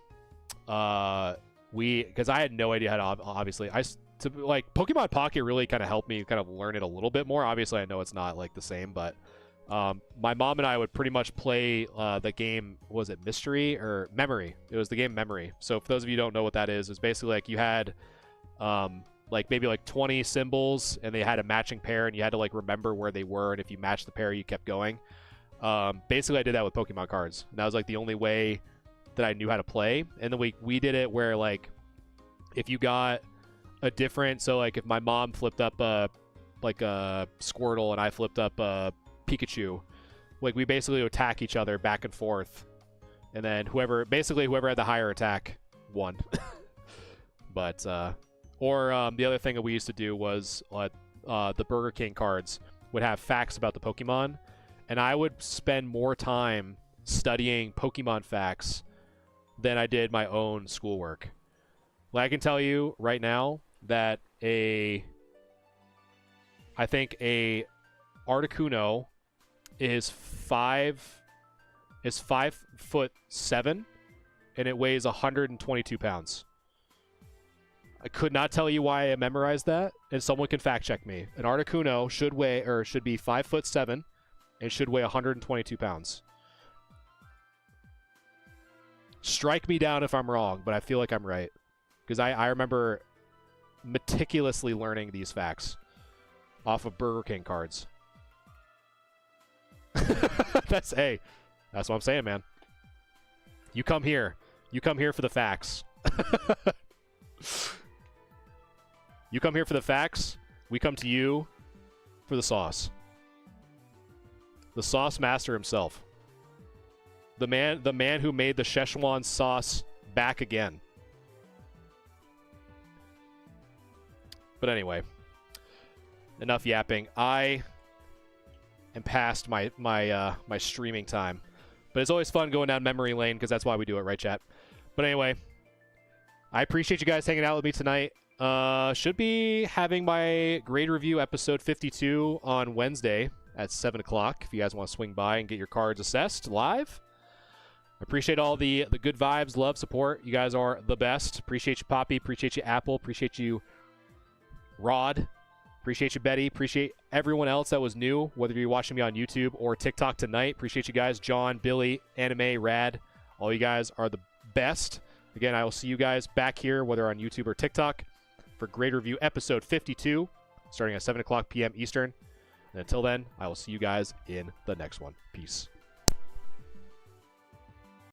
A: because I had no idea how to, obviously like Pokemon Pocket really kind of helped me kind of learn it a little bit more. Obviously I know it's not like the same, but my mom and I would pretty much play the game, was it Mystery or Memory? It was the game Memory. So for those of you who don't know what that is, it's basically like you had like maybe like 20 symbols, and they had a matching pair, and you had to like remember where they were, and if you matched the pair, you kept going. Basically I did that with Pokemon cards, and that was like the only way that I knew how to play. And then we did it where like if you got a different, so like if my mom flipped up like a Squirtle and I flipped up a Pikachu, like we basically would attack each other back and forth, and then whoever had the higher attack won. But or the other thing that we used to do was the Burger King cards would have facts about the Pokemon, and I would spend more time studying Pokemon facts than I did my own schoolwork. Like I can tell you right now that I think a Articuno is 5'7", and it weighs 122 pounds. I could not tell you why I memorized that, and someone can fact check me. An Articuno should be 5'7", and should weigh 122 pounds. Strike me down if I'm wrong, but I feel like I'm right, because I remember meticulously learning these facts off of Burger King cards. That's what I'm saying, man. You come here for the facts. You come here for the facts. We come to you for the sauce. The sauce master himself. The man who made the Szechuan sauce back again. But anyway, enough yapping. I am past my streaming time, but it's always fun going down memory lane, because that's why we do it, right, chat? But anyway, I appreciate you guys hanging out with me tonight. Should be having my grade review episode 52 on Wednesday at 7 o'clock. If you guys want to swing by and get your cards assessed live. I appreciate all the good vibes, love, support. You guys are the best. Appreciate you, Poppy. Appreciate you, Apple. Appreciate you, Rod. Appreciate you, Betty. Appreciate everyone else that was new, whether you're watching me on YouTube or TikTok tonight. Appreciate you guys. John, Billy, Anime, Rad. All you guys are the best. Again, I will see you guys back here, whether on YouTube or TikTok, for Grade Review episode 52, starting at 7 o'clock p.m. Eastern. And until then, I will see you guys in the next one. Peace.